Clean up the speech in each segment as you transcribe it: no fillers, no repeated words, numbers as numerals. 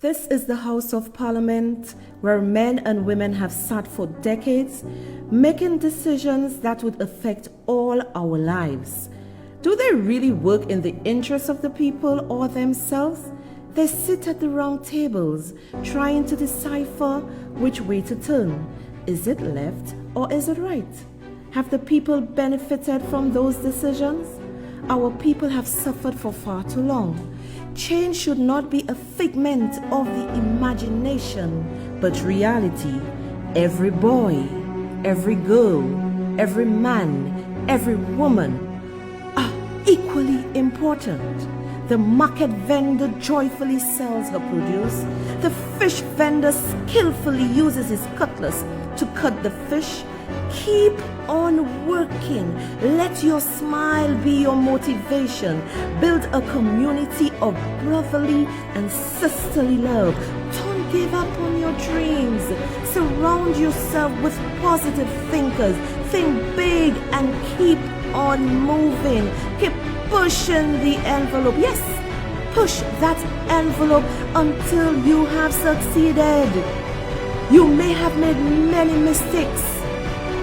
This is the House of Parliament where men and women have sat for decades, making decisions that would affect all our lives. Do they really work in the interests of the people or themselves? They sit at the round tables, trying to decipher which way to turn. Is it left or is it right? Have the people benefited from those decisions? Our people have suffered for far too long. Change should not be a figment of the imagination, but reality. Every boy, every girl, every man, every woman are equally important. The market vendor joyfully sells her produce. The fish vendor skillfully uses his cutlass to cut the fish. Keep on working. Let your smile be your motivation. Build a community of brotherly and sisterly love. Don't give up on your dreams. Surround yourself with positive thinkers. Think big and keep on moving. Keep pushing the envelope. Yes, push that envelope until you have succeeded. You may have made many mistakes,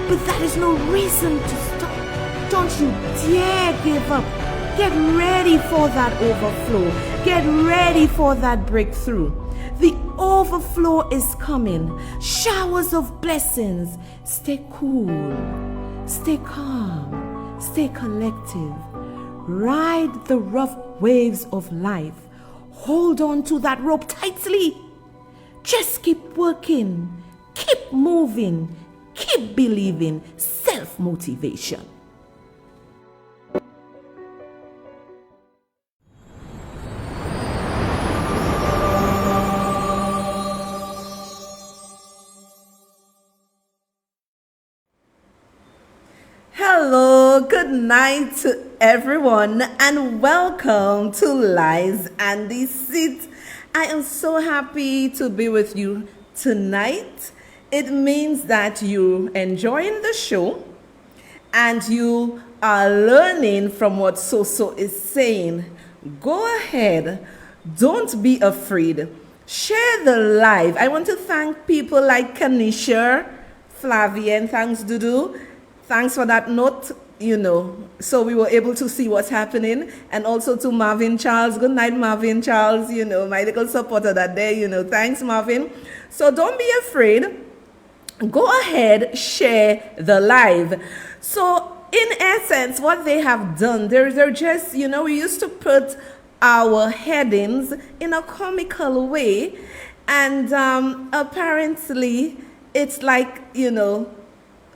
but that is no reason to stop. Don't you dare give up. Get ready for that overflow. Get ready for that breakthrough. The overflow is coming. Showers of blessings. Stay cool. Stay calm. Stay collective. Ride the rough waves of life. Hold on to that rope tightly. Just keep working. Keep moving. Keep believing. Self-motivation. Hello, good night to everyone, and welcome to Lies and Deceit. I am so happy to be with you tonight. It means that you're enjoying the show and you are learning from what Soso is saying. Go ahead. Don't be afraid. Share the live. I want to thank people like Kanisha, Flavian, thanks Dudu. Thanks for that note, so we were able to see what's happening. And also to Marvin Charles. Good night, Marvin Charles, my little supporter that day, Thanks, Marvin. So don't be afraid. Go ahead, share the live. So in essence, what they have done, they're just, we used to put our headings in a comical way. And apparently it's like,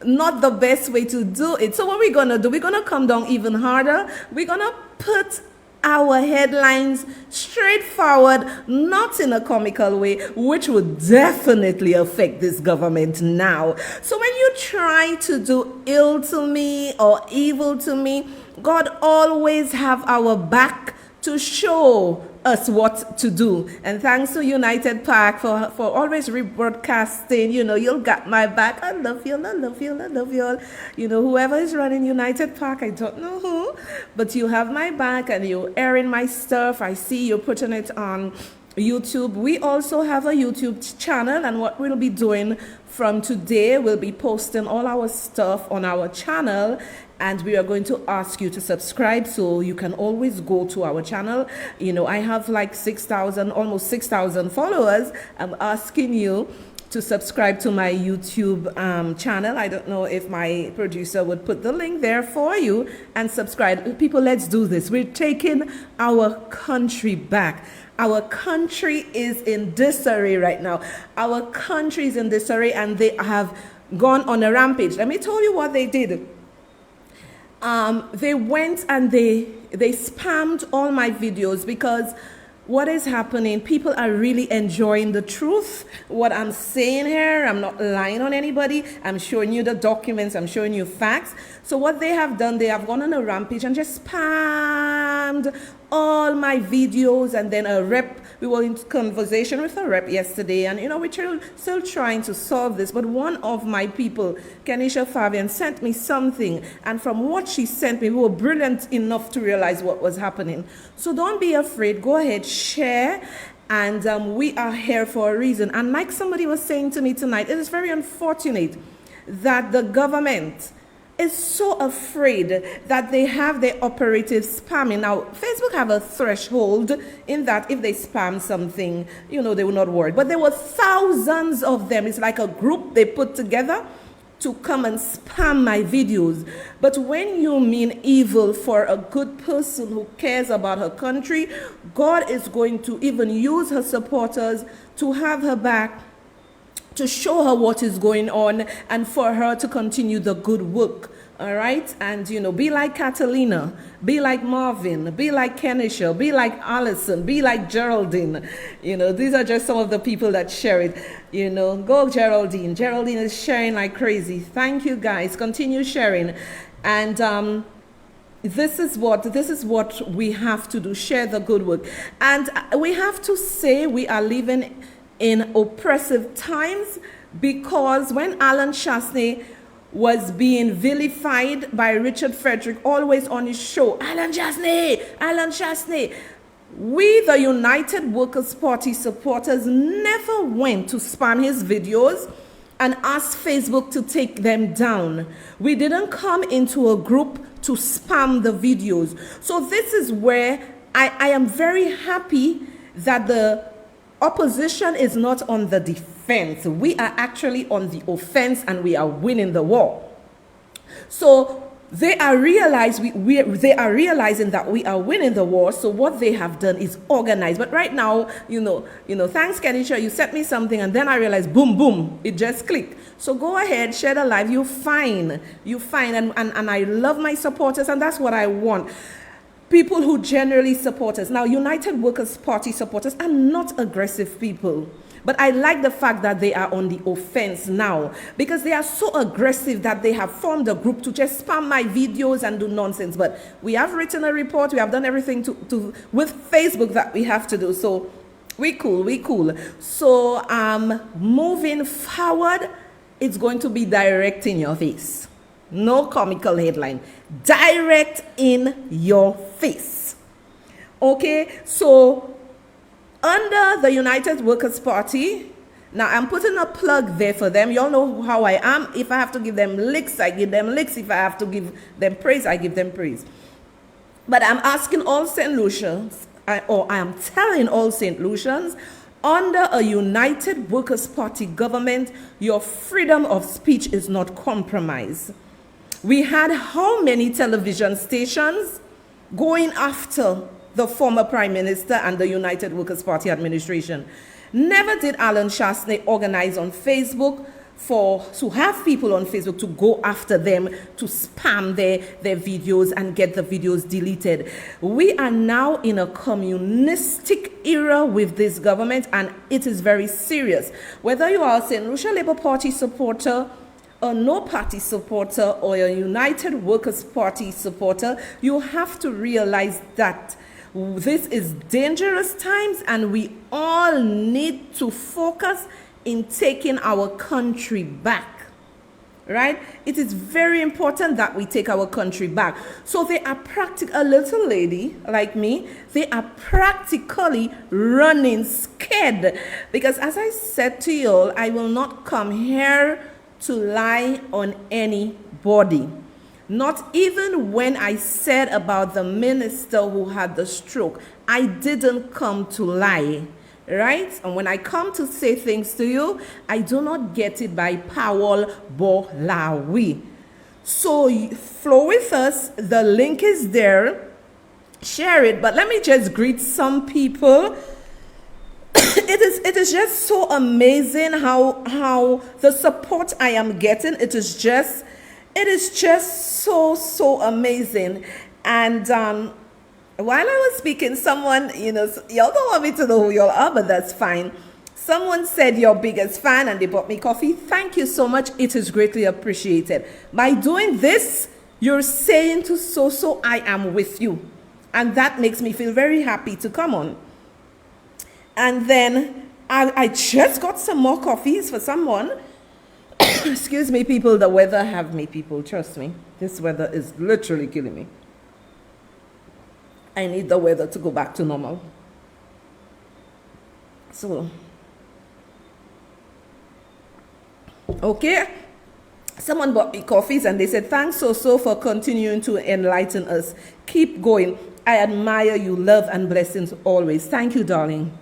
not the best way to do it. So what we're going to do, we're going to come down even harder. We're going to put our headlines straightforward, not in a comical way, which would definitely affect this government now. So when you try to do ill to me or evil to me, God always have our back to show us what to do. And thanks to United Park for always rebroadcasting. You'll got my back. I love you, I love you, I love you all. Whoever is running United Park, I don't know who, but you have my back and you're airing my stuff. I see you're putting it on YouTube. We also have a YouTube channel, and what we'll be doing from today, we'll be posting all our stuff on our channel. And we are going to ask you to subscribe, so you can always go to our channel. I have like almost 6,000 followers. I'm asking you to subscribe to my YouTube channel. I don't know if my producer would put the link there for you, and subscribe. People, let's do this. We're taking our country back. Our country is in disarray right now. Our country is in disarray, and they have gone on a rampage. Let me tell you what they did. They went and they spammed all my videos, because what is happening, people are really enjoying the truth. What I'm saying here, I'm not lying on anybody. I'm showing you the documents. I'm showing you facts. So what they have done, they have gone on a rampage and just spammed all my videos. And then a rep, we were in conversation with a rep yesterday, and we're still trying to solve this. But one of my people, Kanisha Fabian, sent me something, and from what she sent me, we were brilliant enough to realize what was happening. So don't be afraid. Go ahead, share, And we are here for a reason. And like somebody was saying to me tonight, it is very unfortunate that the government is so afraid that they have their operatives spamming. Now, Facebook have a threshold in that if they spam something, you know, they will not worry. But there were thousands of them. It's like a group they put together to come and spam my videos. But when you mean evil for a good person who cares about her country, God is going to even use her supporters to have her back, to show her what is going on, and for her to continue the good work. All right? And, you know, be like Catalina, be like Marvin, be like Kenisha, be like Allison, be like Geraldine. You know, these are just some of the people that share it. You know, go Geraldine. Geraldine is sharing like crazy. Thank you, guys. Continue sharing. And this is what we have to do, share the good work. And we have to say we are living in oppressive times, because when Alan Chasney was being vilified by Richard Frederick, always on his show, Alan Chasney, we, the United Workers' Party supporters, never went to spam his videos and ask Facebook to take them down. We didn't come into a group to spam the videos. So this is where I am very happy that the opposition is not on the defense. We are actually on the offense, and we are winning the war. So they are realizing that we are winning the war. So what they have done is organize. But right now, you know, thanks Kenisha, you sent me something, and then I realized, boom, boom, it just clicked. So go ahead, share the live. You're fine. And I love my supporters, and that's what I want. People who generally support us. Now, United Workers' Party supporters are not aggressive people. But I like the fact that they are on the offense now, because they are so aggressive that they have formed a group to just spam my videos and do nonsense. But we have written a report. We have done everything with Facebook that we have to do. So we cool. So moving forward, it's going to be direct in your face. No comical headline. Direct in your face. Okay, so under the United Workers' Party, now I'm putting a plug there for them. You all know how I am. If I have to give them licks, I give them licks. If I have to give them praise, I give them praise. But I'm asking all St. Lucians, I am telling all St. Lucians, under a United Workers' Party government, your freedom of speech is not compromised. We had how many television stations going after the former Prime Minister and the United Workers' Party administration? Never did Alan Chasney organize on Facebook to have people on Facebook to go after them, to spam their videos and get the videos deleted. We are now in a communistic era with this government, and it is very serious. Whether you are a St. Lucia Labour Party supporter, a no party supporter, or a United Workers' Party supporter, you have to realize that this is dangerous times, and we all need to focus in taking our country back. Right? It is very important that we take our country back. So they are a little lady like me, they are practically running scared. Because as I said to you all, I will not come here to lie on anybody. Not even when I said about the minister who had the stroke, I didn't come to lie, right? And when I come to say things to you, I do not get it by Powell Bolawi. So flow with us. The link is there. Share it. But let me just greet some people. It is just so amazing how the support I am getting. It is just so amazing. And while I was speaking, someone, y'all don't want me to know who y'all are, but that's fine. Someone said your biggest fan, and they bought me coffee. Thank you so much. It is greatly appreciated. By doing this, you're saying to so I am with you. And that makes me feel very happy to come on. And then I just got some more coffees for someone. Excuse me, people, the weather have me, people, trust me. This weather is literally killing me. I need the weather to go back to normal. So, okay. Someone bought me coffees and they said, thanks so for continuing to enlighten us. Keep going. I admire you. Love and blessings always. Thank you, darling.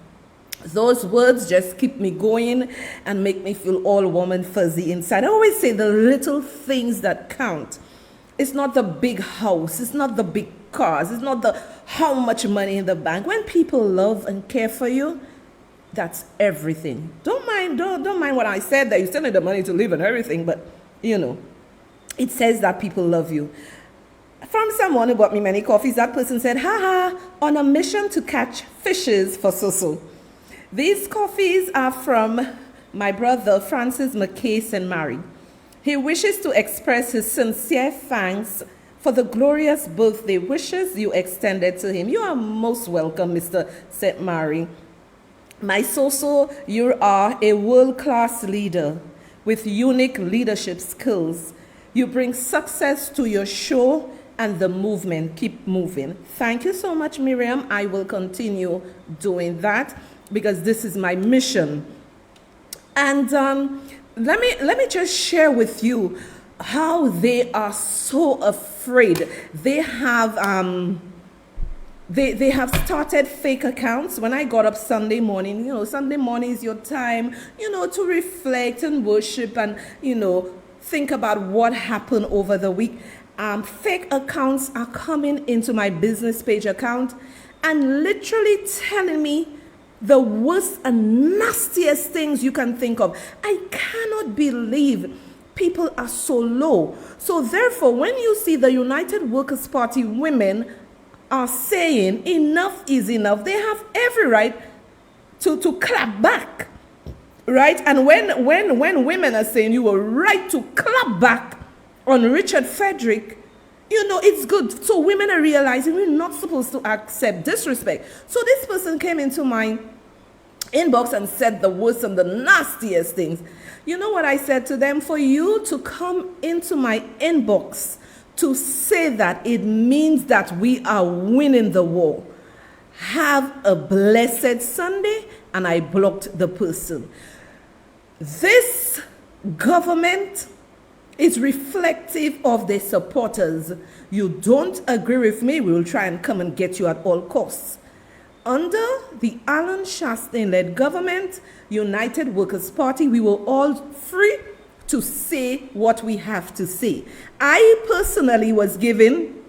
Those words just keep me going and make me feel all warm and fuzzy inside. I always say the little things that count. It's not the big house. It's not the big cars. It's not the how much money in the bank. When people love and care for you, that's everything. Don't mind what I said, that you still need the money to live and everything, but it says that people love you. From someone who bought me many coffees, that person said, haha, on a mission to catch fishes for Soso. These coffees are from my brother, Francis McKay St. Mary. He wishes to express his sincere thanks for the glorious birthday wishes you extended to him. You are most welcome, Mr. St. Mary. My Soso, you are a world-class leader with unique leadership skills. You bring success to your show and the movement. Keep moving. Thank you so much, Miriam. I will continue doing that because this is my mission. And let me just share with you how they are so afraid. They have They have started fake accounts. When I got up Sunday morning, Sunday morning is your time, to reflect and worship and, think about what happened over the week. Fake accounts are coming into my business page account and literally telling me the worst and nastiest things you can think of. I cannot believe people are so low. So therefore, when you see the United Workers' Party women are saying enough is enough, they have every right to clap back, right? And when women are saying you were right to clap back on Richard Frederick, it's good. So women are realizing we're not supposed to accept disrespect. So this person came into my inbox and said the worst and the nastiest things. You know what I said to them? For you to come into my inbox to say that, it means that we are winning the war. Have a blessed Sunday. And I blocked the person. This government is reflective of their supporters. You don't agree with me, we will try and come and get you at all costs. Under the Alan Shastain-led government, United Workers' Party, we were all free to say what we have to say. I personally was given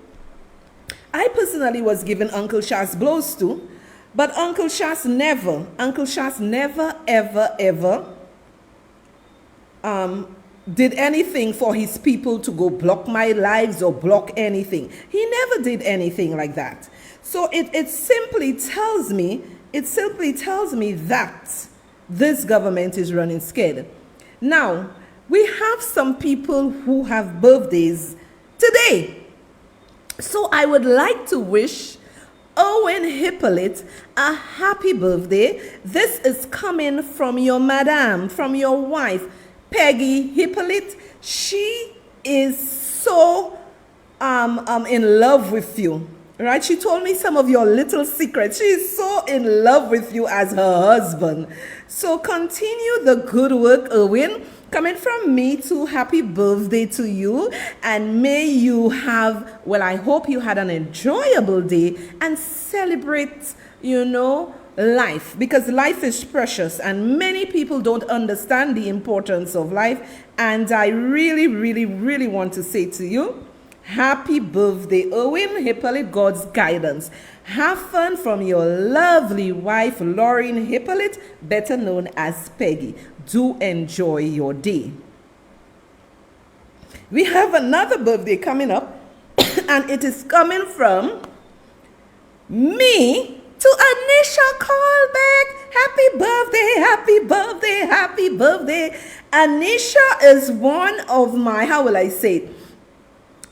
Uncle Shas blows too, but Uncle Shas never, ever did anything for his people to go block my lives or block anything. He never did anything like that. So it simply tells me that this government is running scared. Now, we have some people who have birthdays today. So I would like to wish Owen Hippolyte a happy birthday. This is coming from your madam, from your wife, Peggy Hippolyte. She is so in love with you. Right? She told me some of your little secrets. She is so in love with you as her husband. So continue the good work, Owen. Coming from me to happy birthday to you. And may you have, I hope you had an enjoyable day and celebrate, life. Because life is precious and many people don't understand the importance of life. And I really, really, really want to say to you, happy birthday, Owen Hippolyte, God's guidance. Have fun from your lovely wife, Lauren Hippolyte, better known as Peggy. Do enjoy your day. We have another birthday coming up, and it is coming from me to Anisha Callback. Happy birthday, happy birthday, happy birthday. Anisha is one of my, how will I say it?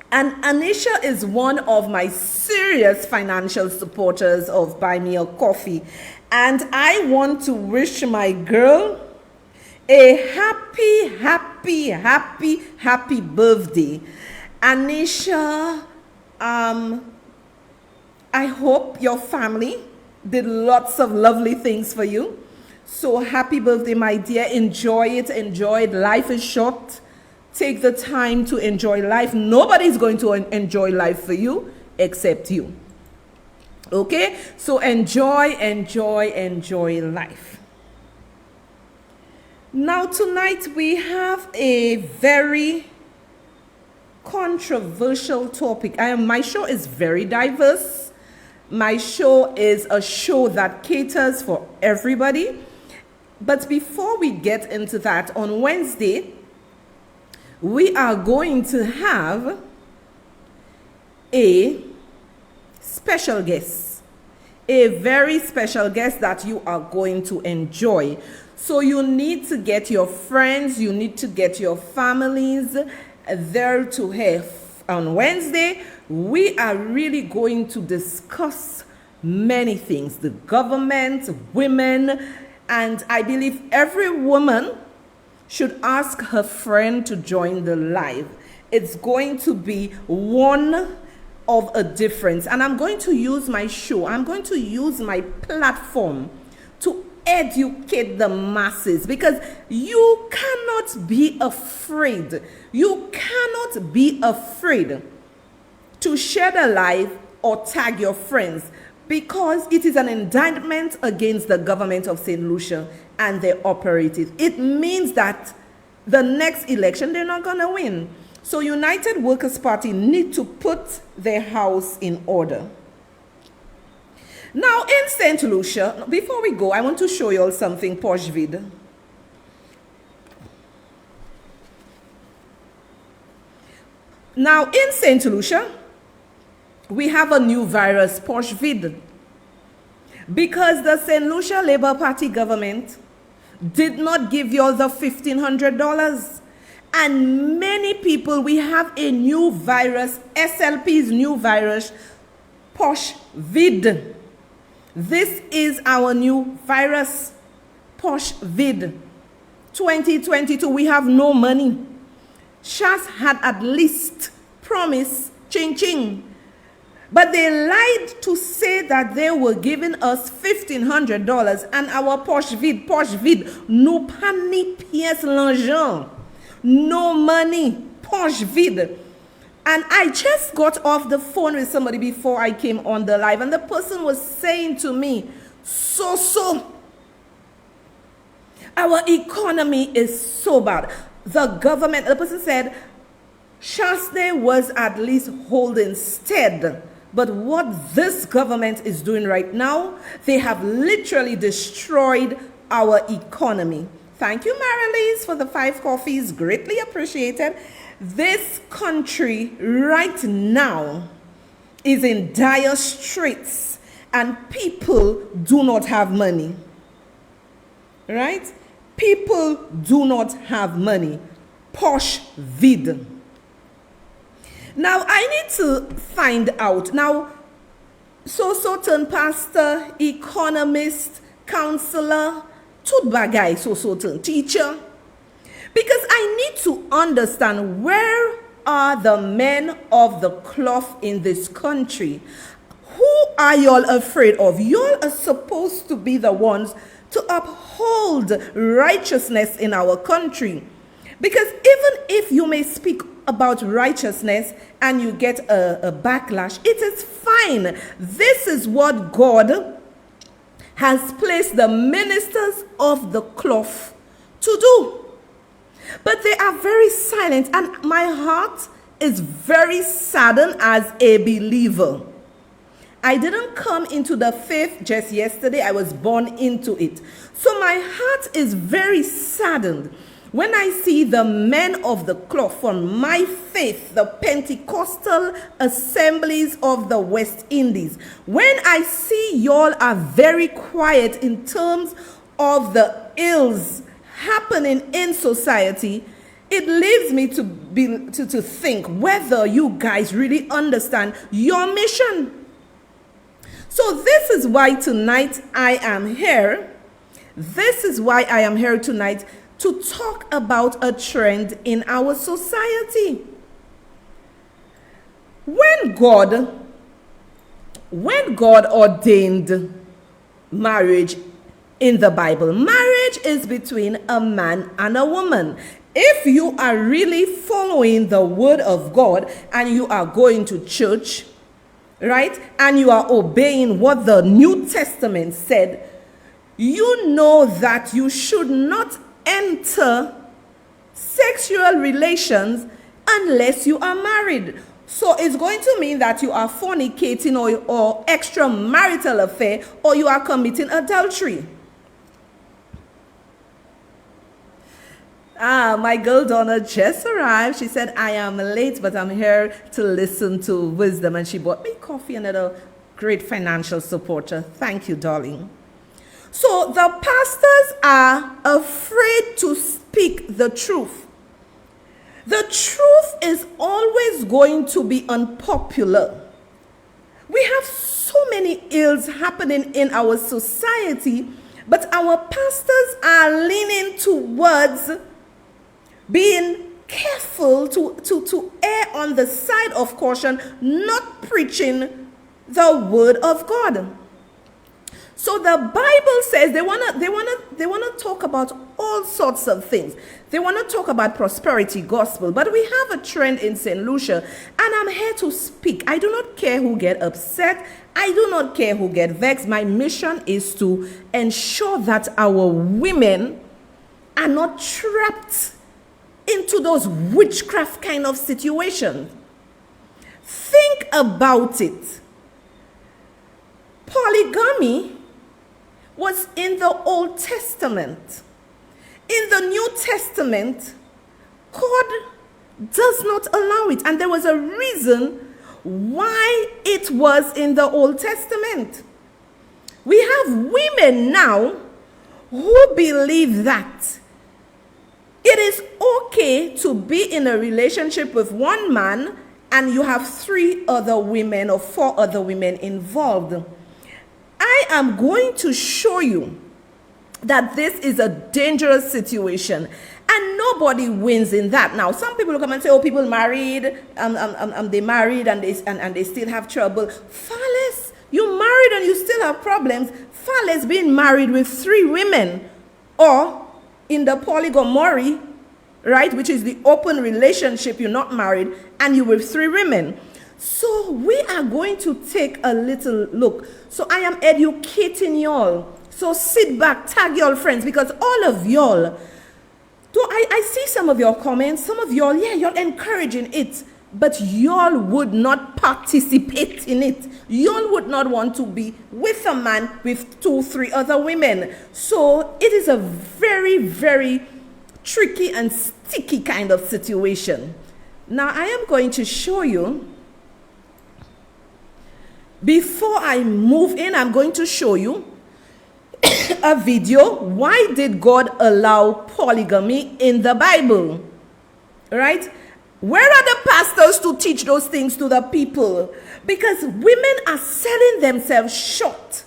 And Anisha is one of my serious financial supporters of Buy Me a Coffee. And I want to wish my girl a happy birthday. Anisha, I hope your family did lots of lovely things for you. So happy birthday, my dear. Enjoy it. Enjoy it. Life is short. Take the time to enjoy life. Nobody's going to enjoy life for you except you. Okay? So enjoy life. Now tonight we have a very controversial topic. My show is very diverse. My show is a show that caters for everybody. But before we get into that, on Wednesday, we are going to have a special guest, a very special guest that you are going to enjoy. So you need to get your friends, you need to get your families there to have. On Wednesday, we are really going to discuss many things: the government, women, and I believe every woman should ask her friend to join the live. It's going to be one of a difference. And I'm going to use my show, I'm going to use my platform to educate the masses, because you cannot be afraid. You cannot be afraid to share the live or tag your friends, because it is an indictment against the government of St. Lucia and their operatives. It means that the next election, they're not going to win. So United Workers' Party need to put their house in order. Now in St. Lucia, before we go, I want to show you all something posh vid. Now in St. Lucia, we have a new virus, posh vid, because the St. Lucia Labour Party government did not give you all the $1,500. And many people, we have a new virus, SLP's new virus, posh vid. This is our new virus, posh vid. 2022, we have no money. Shas had at least promised ching. But they lied to say that they were giving us $1,500, and our posh vid, no pani pièce l'argent, no money, posh vid. And I just got off the phone with somebody before I came on the live, and the person was saying to me, so, our economy is so bad. The government, the person said, Shasne was at least holding steady. But what this government is doing right now, they have literally destroyed our economy. Thank you, Marilise, for the 5 coffees. Greatly appreciated. This country right now is in dire straits, and people do not have money. Right? People do not have money. Posh vid. Now, I need to find out. Now, so turn pastor, economist, counselor, tooth bagay, so turn teacher. Because I need to understand, where are the men of the cloth in this country? Who are y'all afraid of? Y'all are supposed to be the ones to uphold righteousness in our country. Because even if you may speak about righteousness and you get a backlash, it is fine. This is what God has placed the ministers of the cloth to do. But they are very silent, and my heart is very saddened as a believer. I didn't come into the faith just yesterday. I was born into it. So my heart is very saddened when I see the men of the cloth from my faith, the Pentecostal assemblies of the West Indies. When I see y'all are very quiet in terms of the ills happening in society, it leaves me to think whether you guys really understand your mission. So this is why tonight I am here. This is why I am here tonight, to talk about a trend in our society. When God ordained marriage in the Bible. Marriage is between a man and a woman. If you are really following the word of God and you are going to church, right, and you are obeying what the New Testament said, you know that you should not enter sexual relations unless you are married. So it's going to mean that you are fornicating or extramarital affair, or you are committing adultery. My girl Donna just arrived. She said, I am late, but I'm here to listen to wisdom. And she bought me coffee, another great financial supporter. Thank you, darling. So the pastors are afraid to speak the truth. The truth is always going to be unpopular. We have so many ills happening in our society, but our pastors are leaning towards being careful to err on the side of caution, not preaching the word of God. So the Bible says they wanna talk about all sorts of things. They want to talk about prosperity gospel, but we have a trend in St. Lucia, and I'm here to speak. I do not care who get upset. I do not care who get vexed. My mission is to ensure that our women are not trapped into those witchcraft kind of situations. Think about it. Polygamy was in the Old Testament. In the New Testament, God does not allow it. And there was a reason why it was in the Old Testament. We have women now who believe that it is okay to be in a relationship with one man and you have 3 other women or 4 other women involved. I am going to show you that this is a dangerous situation and nobody wins in that. Now, some people will come and say, oh, people married, they married and they still have trouble. Far less, you married and you still have problems. Far less being married with 3 women, or in the polyamory, right, which is the open relationship, you're not married and you're with 3 women. So we are going to take a little look. So I am educating y'all. So sit back, tag your friends, because all of y'all, I see some of your comments, some of y'all, yeah, you're encouraging it, but y'all would not participate in it. Y'all would not want to be with a man with 2, 3 other women. So it is a very, very tricky and sticky kind of situation. Now I am going to show you, before I move in, I'm going to show you a video. Why did God allow polygamy in the Bible? Right? Where are the pastors to teach those things to the people? Because women are selling themselves short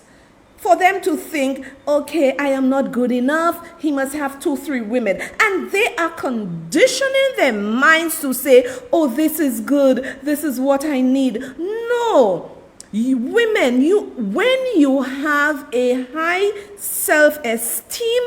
for them to think, okay, I am not good enough. He must have 2, 3 women. And they are conditioning their minds to say, oh, this is good. This is what I need. No. Women, when you have a high self-esteem,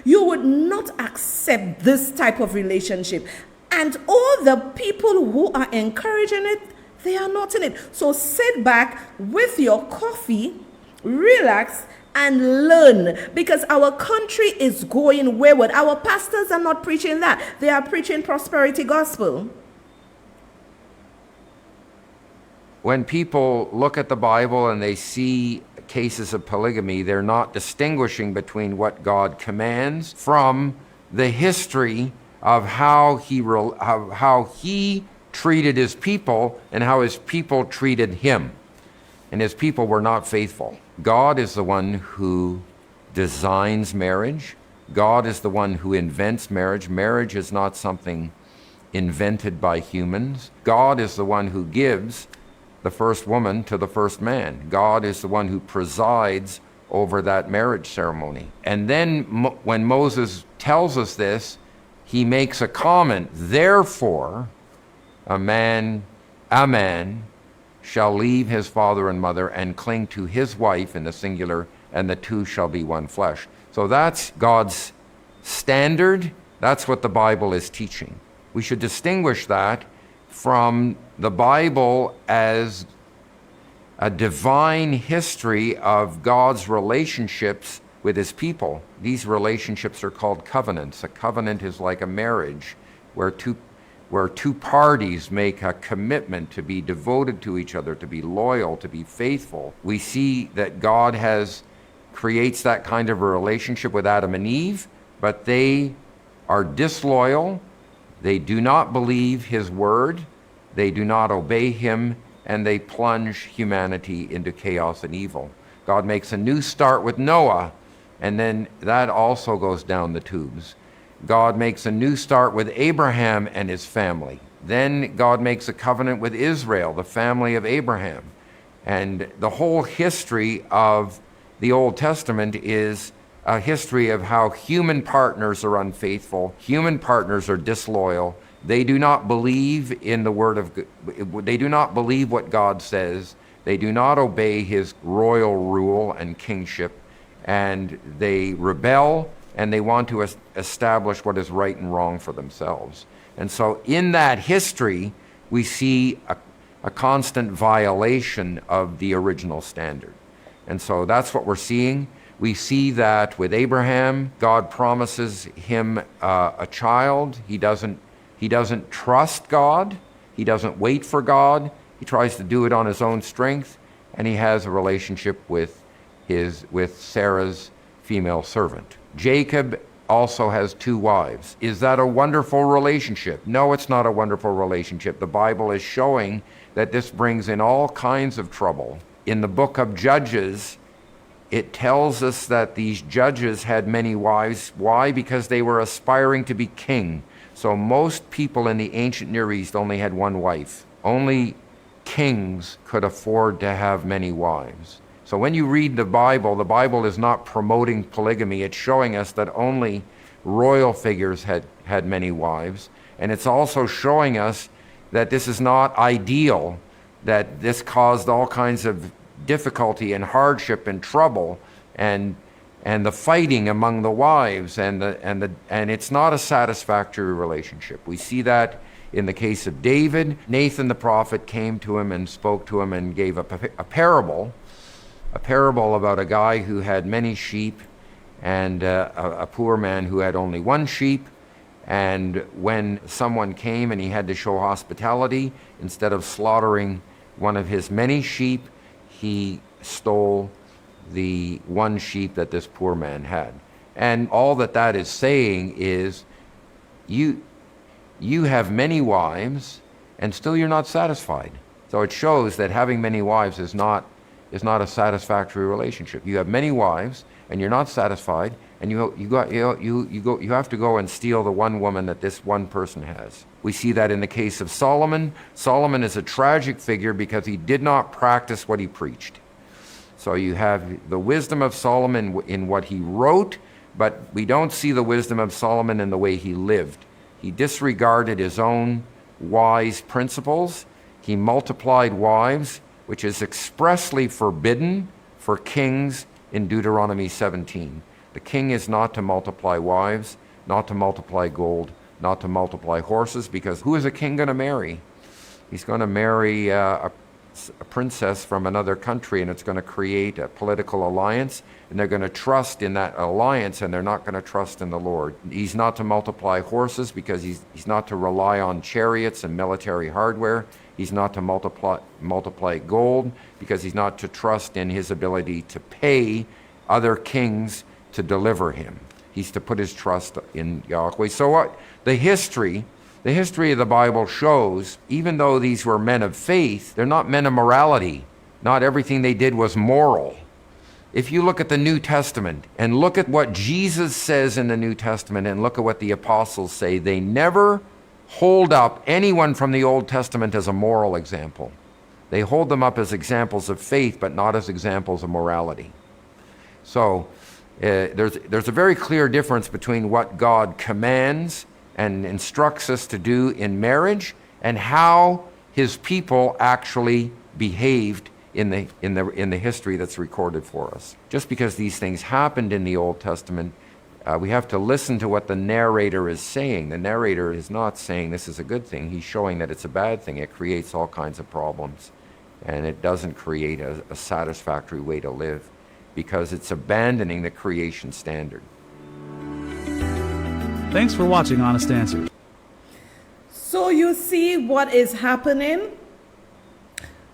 you would not accept this type of relationship. And all the people who are encouraging it, they are not in it. So sit back with your coffee, relax, and learn, because our country is going wayward. Our pastors are not preaching that. They are preaching prosperity gospel. When people look at the Bible and they see cases of polygamy, they're not distinguishing between what God commands from the history of how he treated his people and how his people treated him. And his people were not faithful. God is the one who designs marriage. God is the one who invents marriage. Marriage is not something invented by humans. God is the one who gives the first woman to the first man. God is the one who presides over that marriage ceremony. And then when Moses tells us this, he makes a comment, therefore, a man shall leave his father and mother and cling to his wife, in the singular, and the two shall be one flesh. So that's God's standard. That's what the Bible is teaching. We should distinguish that from the Bible as a divine history of God's relationships with his people. These relationships are called covenants. A covenant is like a marriage where two parties make a commitment to be devoted to each other, to be loyal, to be faithful. We see that God creates that kind of a relationship with Adam and Eve, but they are disloyal. They do not believe his word. They do not obey him, and they plunge humanity into chaos and evil. God makes a new start with Noah, and then that also goes down the tubes. God makes a new start with Abraham and his family. Then God makes a covenant with Israel, the family of Abraham. And the whole history of the Old Testament is a history of how human partners are unfaithful, human partners are disloyal. They do not believe in the word of God. They do not believe what God says. They do not obey his royal rule and kingship, and they rebel, and they want to establish what is right and wrong for themselves. And so in that history, we see a constant violation of the original standard. And so that's what we're seeing. We see that with Abraham, God promises him a child. He doesn't trust God. He doesn't wait for God. He tries to do it on his own strength, and he has a relationship with Sarah's female servant. Jacob also has 2 wives. Is that a wonderful relationship? No, it's not a wonderful relationship. The Bible is showing that this brings in all kinds of trouble. In the book of Judges, it tells us that these judges had many wives. Why? Because they were aspiring to be king. So most people in the ancient Near East only had one wife. Only kings could afford to have many wives. So when you read the Bible is not promoting polygamy. It's showing us that only royal figures had many wives. And it's also showing us that this is not ideal, that this caused all kinds of difficulty and hardship and trouble and the fighting among the wives, and it's not a satisfactory relationship. We see that in the case of David. Nathan the prophet came to him and spoke to him and gave a parable about a guy who had many sheep and a poor man who had only one sheep. And when someone came and he had to show hospitality, instead of slaughtering one of his many sheep, he stole the one sheep that this poor man had. And all that is saying is, you have many wives and still you're not satisfied. So it shows that having many wives is not a satisfactory relationship. You have many wives and you're not satisfied, and you have to go and steal the one woman that this one person has. We see that in the case of Solomon. Solomon is a tragic figure because he did not practice what he preached. So you have the wisdom of Solomon in what he wrote, but we don't see the wisdom of Solomon in the way he lived. He disregarded his own wise principles. He multiplied wives, which is expressly forbidden for kings in Deuteronomy 17. The king is not to multiply wives, not to multiply gold, not to multiply horses, because who is a king going to marry? He's going to marry a princess from another country, and it's going to create a political alliance, and they're going to trust in that alliance, and they're not going to trust in the Lord. He's not to multiply horses because he's not to rely on chariots and military hardware. He's not to multiply gold because he's not to trust in his ability to pay other kings to deliver him. He's to put his trust in Yahweh. So what the history of the Bible shows, even though these were men of faith, they're not men of morality. Not everything they did was moral. If you look at the New Testament and look at what Jesus says in the New Testament and look at what the apostles say, they never hold up anyone from the Old Testament as a moral example. They hold them up as examples of faith, but not as examples of morality. So there's a very clear difference between what God commands and instructs us to do in marriage and how his people actually behaved in the history that's recorded for us. Just because these things happened in the Old Testament, we have to listen to what the narrator is saying. The narrator is not saying this is a good thing. He's showing that it's a bad thing. It creates all kinds of problems, and it doesn't create a satisfactory way to live because it's abandoning the creation standard. Thanks for watching Honest Answers. So you see what is happening?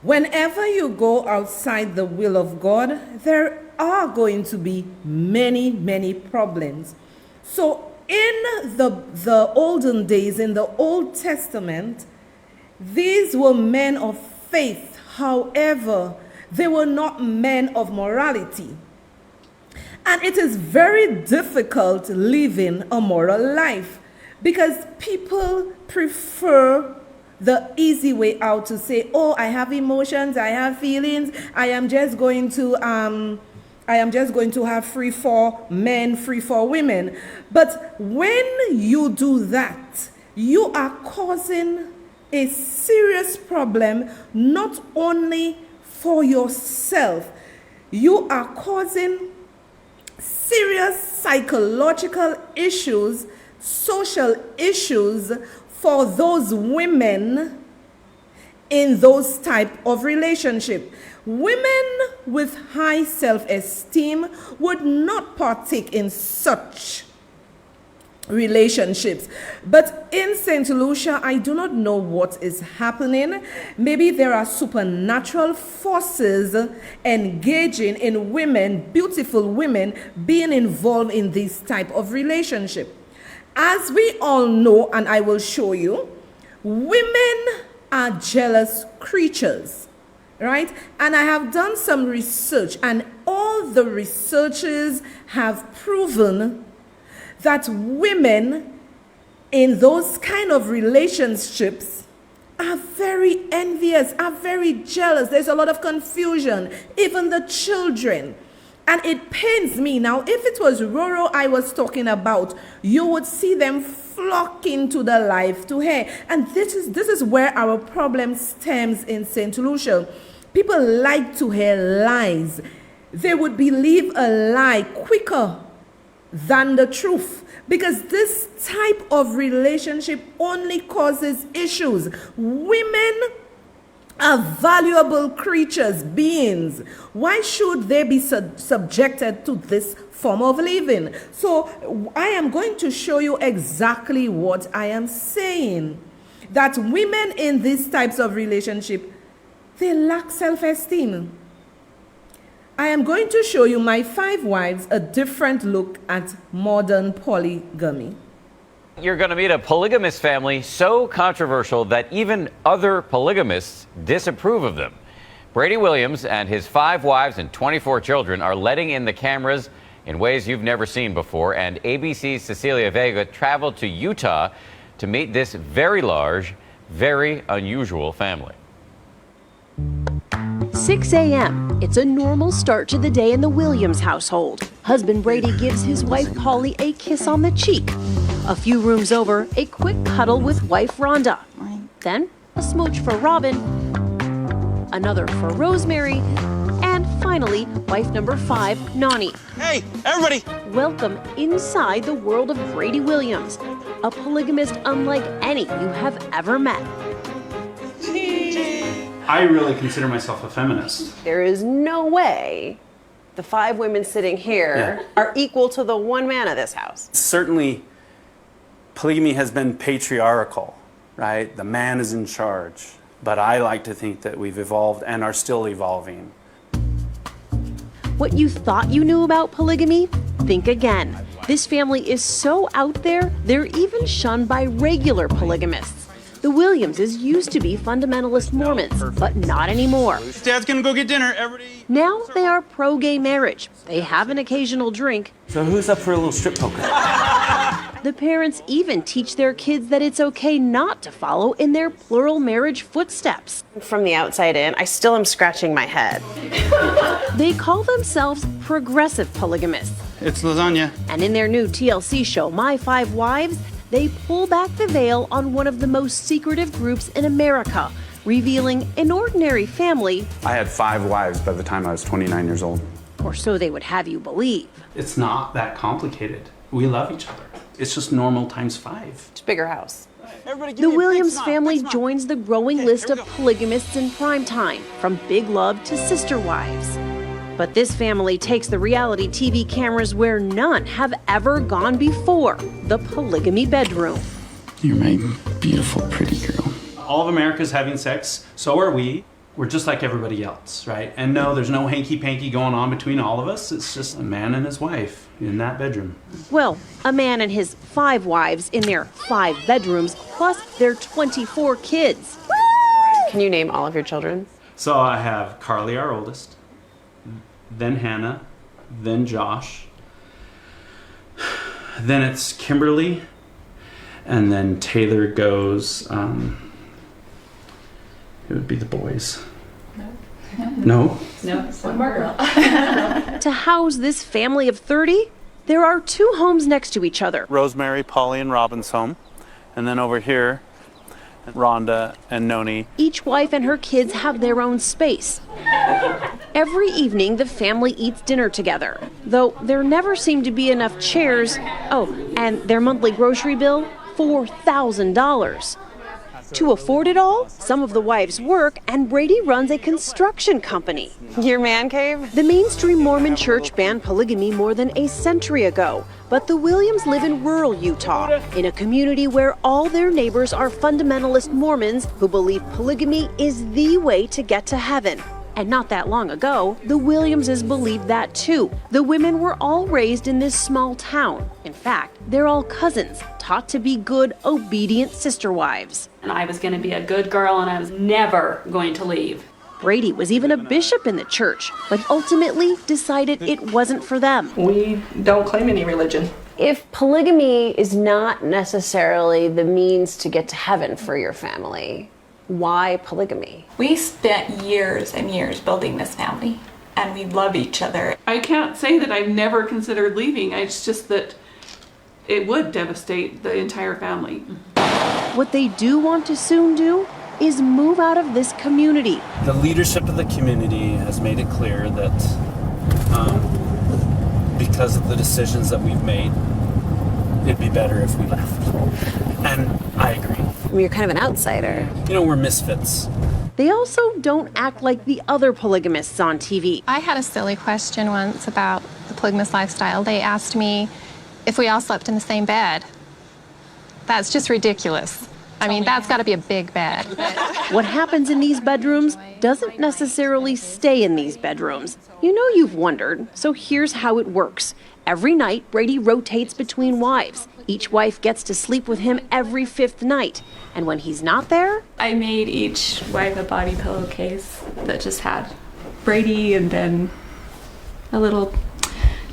Whenever you go outside the will of God, there are going to be many, many problems. So in the olden days, in the Old Testament, these were men of faith. However, they were not men of morality. And it is very difficult living a moral life because people prefer the easy way out to say, oh, I have emotions, I have feelings, I am just going to have free for men, free for women. But when you do that, you are causing a serious problem not only for yourself, you are causing serious psychological issues, social issues for those women in those type of relationship. Women with high self-esteem would not partake in such relationships. But in St. Lucia, I do not know what is happening. Maybe there are supernatural forces engaging in women, beautiful women, being involved in this type of relationship. As we all know, and I will show you, women are jealous creatures, right? And I have done some research, and all the researchers have proven that women in those kind of relationships are very envious, are very jealous. There's a lot of confusion, even the children. And it pains me. Now, if it was Roro I was talking about, you would see them flocking to the life to her. And this is where our problem stems in St. Lucia. People like to hear lies. They would believe a lie quicker than the truth, because this type of relationship only causes issues. Women are valuable creatures, beings. Why should they be subjected to this form of living? So I am going to show you exactly what I am saying. That women in these types of relationship, they lack self-esteem. I am going to show you my 5 wives, a different look at modern polygamy. You're going to meet a polygamous family so controversial that even other polygamists disapprove of them. Brady Williams and his 5 wives and 24 children are letting in the cameras in ways you've never seen before, and ABC's Cecilia Vega traveled to Utah to meet this very large, very unusual family. 6 a.m. It's a normal start to the day in the Williams household. Husband Brady gives his wife Polly a kiss on the cheek. A few rooms over, a quick cuddle with wife Rhonda. Then a smooch for Robin, another for Rosemary, and finally, wife number 5, Nani. Hey, everybody! Welcome inside the world of Brady Williams, a polygamist unlike any you have ever met. I really consider myself a feminist. There is no way the 5 women sitting here are equal to the 1 man of this house. Certainly, polygamy has been patriarchal, right? The man is in charge. But I like to think that we've evolved and are still evolving. What you thought you knew about polygamy? Think again. This family is so out there, they're even shunned by regular polygamists. The Williamses used to be fundamentalist Mormons, but not anymore. Dad's gonna go get dinner, everybody. Now they are pro-gay marriage. They have an occasional drink. So who's up for a little strip poker? The parents even teach their kids that it's okay not to follow in their plural marriage footsteps. From the outside in, I still am scratching my head. They call themselves progressive polygamists. It's lasagna. And in their new TLC show, My 5 Wives, they pull back the veil on one of the most secretive groups in America, revealing an ordinary family, I had 5 wives by the time I was 29 years old. or so they would have you believe. It's not that complicated. We love each other. It's just normal times 5. It's a bigger house. The Williams family joins the growing list of polygamists in primetime, from big love to sister wives. But this family takes the reality TV cameras where none have ever gone before, the polygamy bedroom. You're my beautiful, pretty girl. All of America's having sex, so are we. We're just like everybody else, right? And no, there's no hanky-panky going on between all of us. It's just a man and his wife in that bedroom. Well, a man and his 5 wives in their 5 bedrooms, plus their 24 kids. Can you name all of your children? So I have Carly, our oldest, then Hannah, then Josh, then it's Kimberly, and then Taylor goes, it would be the boys. No? No, one more girl. To house this family of 30, there are 2 homes next to each other. Rosemary, Polly, and Robin's home. And then over here, Rhonda and Noni. Each wife and her kids have their own space. Every evening, the family eats dinner together, though there never seem to be enough chairs. Oh, and their monthly grocery bill, $4,000. To afford it all, some of the wives work, and Brady runs a construction company. Your man cave? The mainstream Mormon church banned polygamy more than a century ago, but the Williams live in rural Utah, in a community where all their neighbors are fundamentalist Mormons who believe polygamy is the way to get to heaven. And not that long ago, the Williamses believed that too. The women were all raised in this small town. In fact, they're all cousins, taught to be good, obedient sister wives. And I was going to be a good girl, and I was never going to leave. Brady was even a bishop in the church, but ultimately decided it wasn't for them. We don't claim any religion. If polygamy is not necessarily the means to get to heaven for your family, why polygamy? We spent years and years building this family, and we love each other. I can't say that I've never considered leaving. It's just that it would devastate the entire family. What they do want to soon do is move out of this community. The leadership of the community has made it clear that because of the decisions that we've made, it'd be better if we left. And I agree. You're kind of an outsider. You know, we're misfits. They also don't act like the other polygamists on TV. I had a silly question once about the polygamous lifestyle. They asked me if we all slept in the same bed. That's just ridiculous. I mean, that's got to be a big bed. What happens in these bedrooms doesn't necessarily stay in these bedrooms. You know you've wondered, so here's how it works. Every night, Brady rotates between wives. Each wife gets to sleep with him every 5th night. And when he's not there, I made each wife a body pillowcase that just had Brady and then a little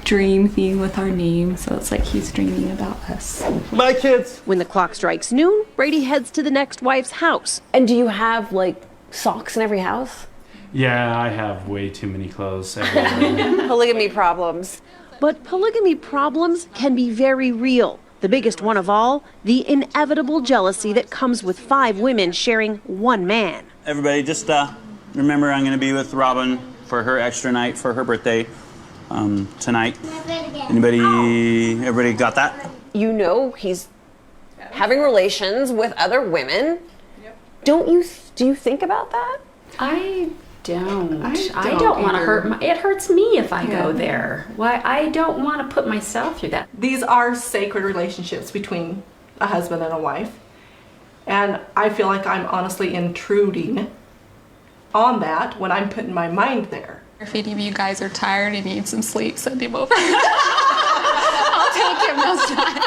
dream theme with our name, so it's like he's dreaming about us. Bye, kids. When the clock strikes noon, Brady heads to the next wife's house. And do you have, like, socks in every house? Yeah, I have way too many clothes everywhere. Polygamy problems. But polygamy problems can be very real. The biggest one of all, the inevitable jealousy that comes with 5 women sharing 1 man. Everybody, just remember I'm going to be with Robin for her extra night for her birthday tonight. Everybody got that? You know he's having relations with other women. Yep. Do you think about that? I don't want to hurt it hurts me if I go there. Why? I don't want to put myself through that. These are sacred relationships between a husband and a wife. And I feel like I'm honestly intruding on that when I'm putting my mind there. If any of you guys are tired and need some sleep, send him over. I'll take him most times.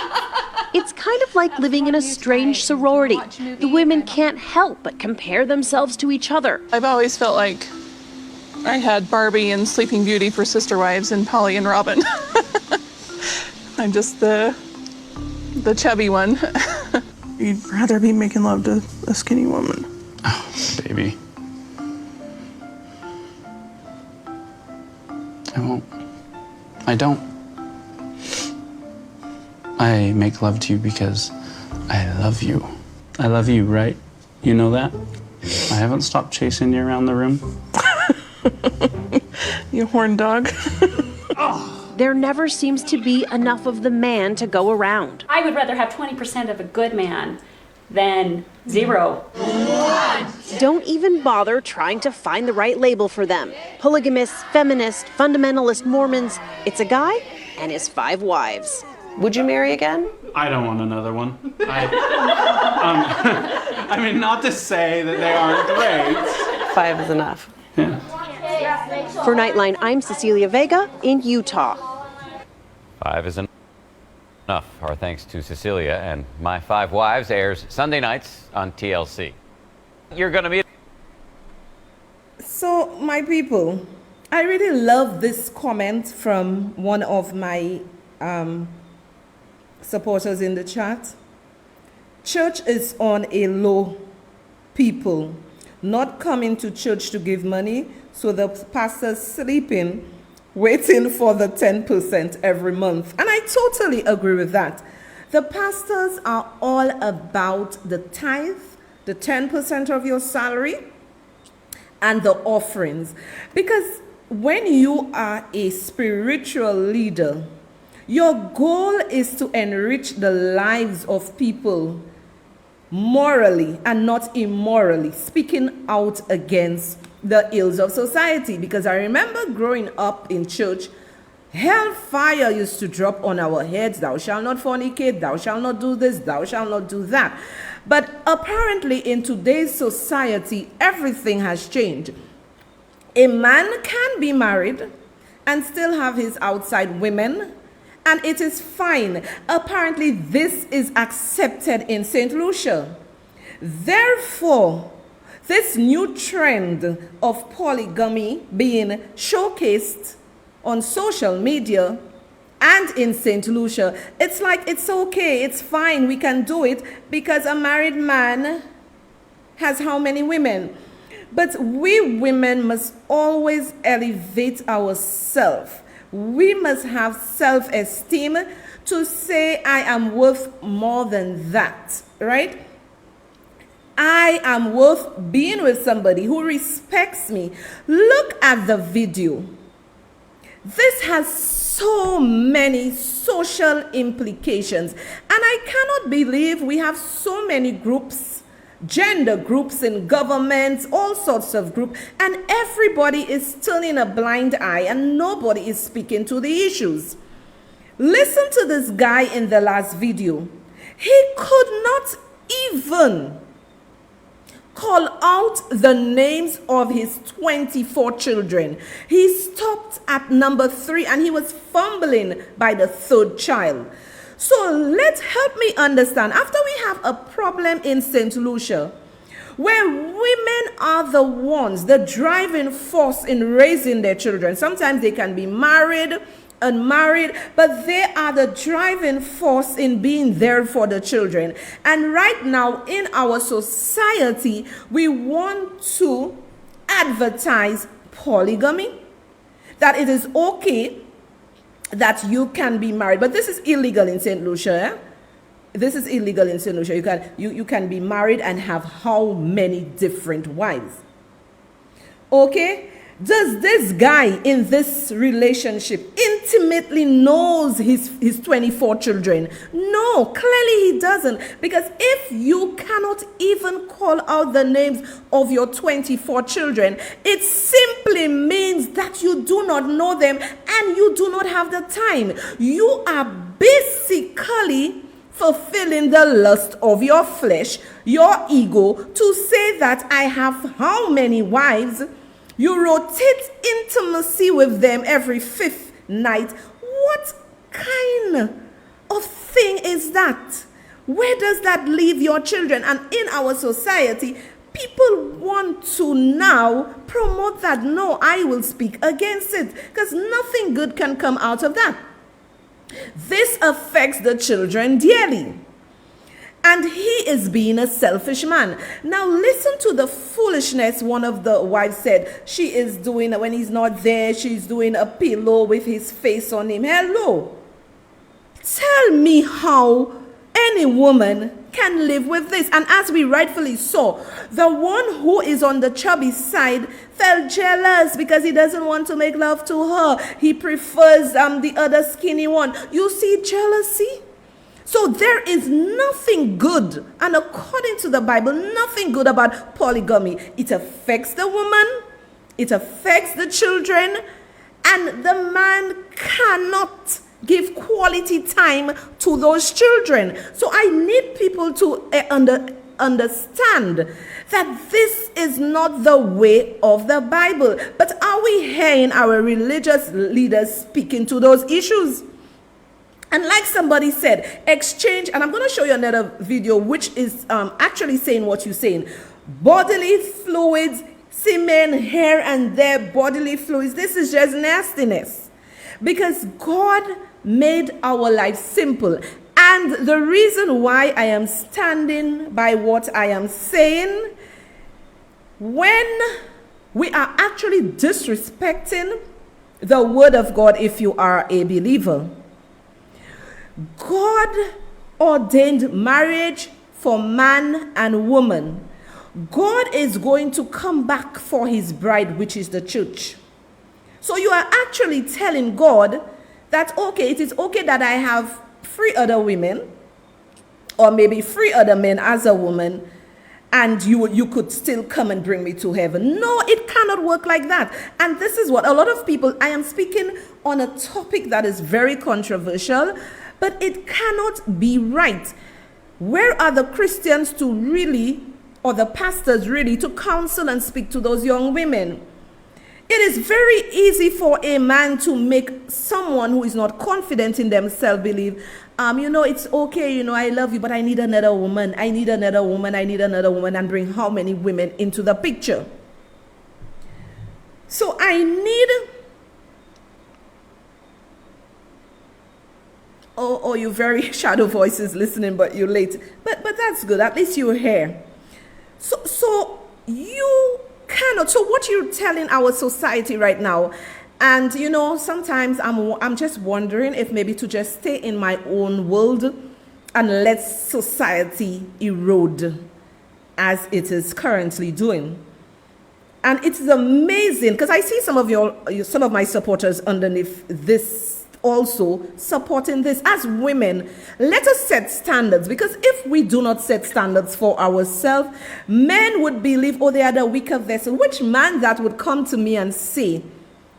It's kind of like living in a strange sorority. The women can't help but compare themselves to each other. I've always felt like I had Barbie and Sleeping Beauty for sister wives and Polly and Robin. I'm just the chubby one. You'd rather be making love to a skinny woman. Oh, baby. I won't. I don't. I make love to you because I love you. I love you, right? You know that? I I haven't stopped chasing you around the room. You horn dog. There never seems to be enough of the man to go around. I would rather have 20% of a good man than 0. Don't even bother trying to find the right label for them. Polygamists, feminists, fundamentalist Mormons. It's a guy and his 5 wives. Would you marry again? I don't want another one. I mean, not to say that they aren't great. 5 is enough. Yeah. For Nightline, I'm Cecilia Vega in Utah. 5 is enough. Our thanks to Cecilia, and My 5 Wives airs Sunday nights on TLC. You're going to meet. So, my people, I really love this comment from one of my supporters in the chat. Church is on a low, people. Not coming to church to give money, so the pastor's sleeping, waiting for the 10% every month. And I totally agree with that. The pastors are all about the tithe, the 10% of your salary, and the offerings. Because when you are a spiritual leader, your goal is to enrich the lives of people morally and not immorally, speaking out against the ills of society. Because I remember growing up in church, hellfire used to drop on our heads. Thou shalt not fornicate, thou shalt not do this, thou shalt not do that. But apparently in today's society, everything has changed. A man can be married and still have his outside women, and it is fine. Apparently, this is accepted in St. Lucia. Therefore, this new trend of polygamy being showcased on social media and in St. Lucia, it's like it's okay, it's fine, we can do it because a married man has how many women? But we women must always elevate ourselves. We must have self-esteem to say I am worth more than that, right? I am worth being with somebody who respects me. Look at the video. This has so many social implications, and I cannot believe we have so many groups, gender groups in government, all sorts of groups, and everybody is turning a blind eye and nobody is speaking to the issues. Listen to this guy in the last video. He could not even call out the names of his 24 children. He stopped at number 3 and he was fumbling by the 3rd child. So help me understand. After we have a problem in St. Lucia, where women are the ones, the driving force in raising their children. Sometimes they can be married, unmarried, but they are the driving force in being there for the children. And right now in our society, we want to advertise polygamy, that it is okay that you can be married, but this is illegal in St. Lucia. Eh? This is illegal in St. Lucia. You can be married and have how many different wives? Okay? Does this guy in this relationship intimately knows his 24 children? No, clearly he doesn't. Because if you cannot even call out the names of your 24 children, it simply means that you do not know them and you do not have the time. You are basically fulfilling the lust of your flesh, your ego, to say that I have how many wives? You rotate intimacy with them every 5th night. What kind of thing is that? Where does that leave your children? And in our society, people want to now promote that. No, I will speak against it because nothing good can come out of that. This affects the children dearly. And he is being a selfish man. Now listen to the foolishness one of the wives said. She is doing, when he's not there, she's doing a pillow with his face on him. Hello. Tell me how any woman can live with this. And as we rightfully saw, the one who is on the chubby side felt jealous because he doesn't want to make love to her. He prefers the other skinny one. You see jealousy? So there is nothing good, and according to the Bible, nothing good about polygamy. It affects the woman, it affects the children, and the man cannot give quality time to those children. So I need people to understand that this is not the way of the Bible. But are we hearing our religious leaders speaking to those issues? And like somebody said, exchange, and I'm going to show you another video which is actually saying what you're saying. Bodily fluids, semen, hair, and their bodily fluids. This is just nastiness. Because God made our life simple. And the reason why I am standing by what I am saying, when we are actually disrespecting the word of God, if you are a believer, God ordained marriage for man and woman. God is going to come back for his bride, which is the church. So you are actually telling God that, okay, it is okay that I have 3 other women, or maybe 3 other men as a woman, and you could still come and bring me to heaven. No, it cannot work like that. And this is what a lot of people, I am speaking on a topic that is very controversial, but it cannot be right. Where are the Christians to really, or the pastors really, to counsel and speak to those young women? It is very easy for a man to make someone who is not confident in themselves believe, it's okay, I love you, but I need another woman. I need another woman. I need another woman, and bring how many women into the picture? So I need... Oh, you very shadow voices listening, but you're late. But that's good. At least you're here. So you cannot. So what you're telling our society right now, and sometimes I'm just wondering if maybe to just stay in my own world and let society erode as it is currently doing. And it's amazing because I see some of my supporters underneath this also supporting this. As women, let us set standards, because if we do not set standards for ourselves, men would believe, oh, they are the weaker vessel. Which man that would come to me and say,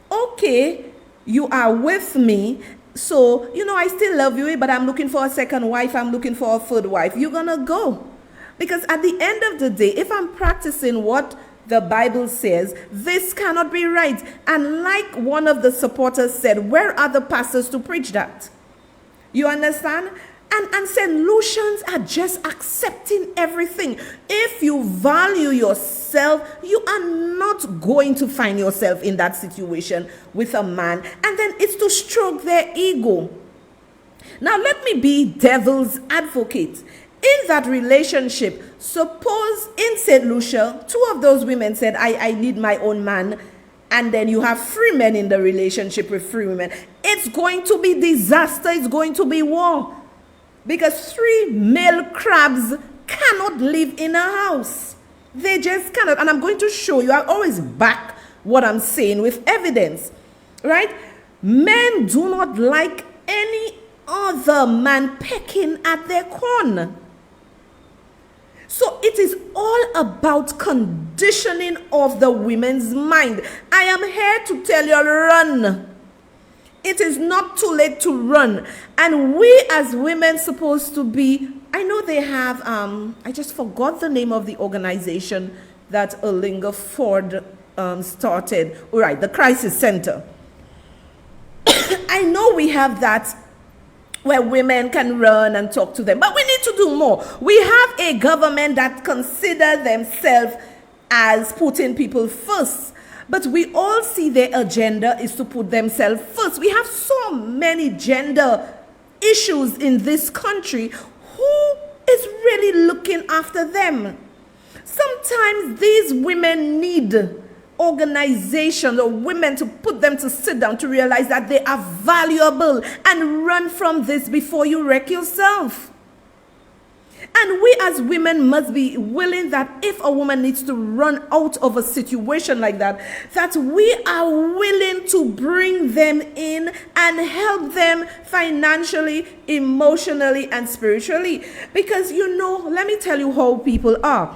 okay, you are with me, so I still love you, but I'm looking for a second wife, I'm looking for a third wife. You're gonna go. Because at the end of the day, if I'm practicing what the Bible says, this cannot be right. And like one of the supporters said, where are the pastors to preach that? You understand? And St. Lucians are just accepting everything. If you value yourself, you are not going to find yourself in that situation with a man. And then it's to stroke their ego. Now let me be devil's advocate. In that relationship, suppose in St. Lucia, 2 of those women said, I need my own man, and then you have 3 men in the relationship with 3 women. It's going to be disaster, it's going to be war. Because 3 male crabs cannot live in a house. They just cannot. And I'm going to show you, I always back what I'm saying with evidence, right? Men do not like any other man pecking at their corn. So it is all about conditioning of the women's mind. I am here to tell you, run. It is not too late to run. And we as women supposed to be, I know they have, I just forgot the name of the organization that Erlinga Ford started. All right, the Crisis Center. I know we have that where women can run and talk to them. But we need to do more. We have a government that consider themselves as putting people first. But we all see their agenda is to put themselves first. We have so many gender issues in this country. Who is really looking after them? Sometimes these women need organizations or women to put them to sit down to realize that they are valuable and run from this before you wreck yourself. And we as women must be willing that if a woman needs to run out of a situation like that, that we are willing to bring them in and help them financially, emotionally, and spiritually. Because, let me tell you how people are.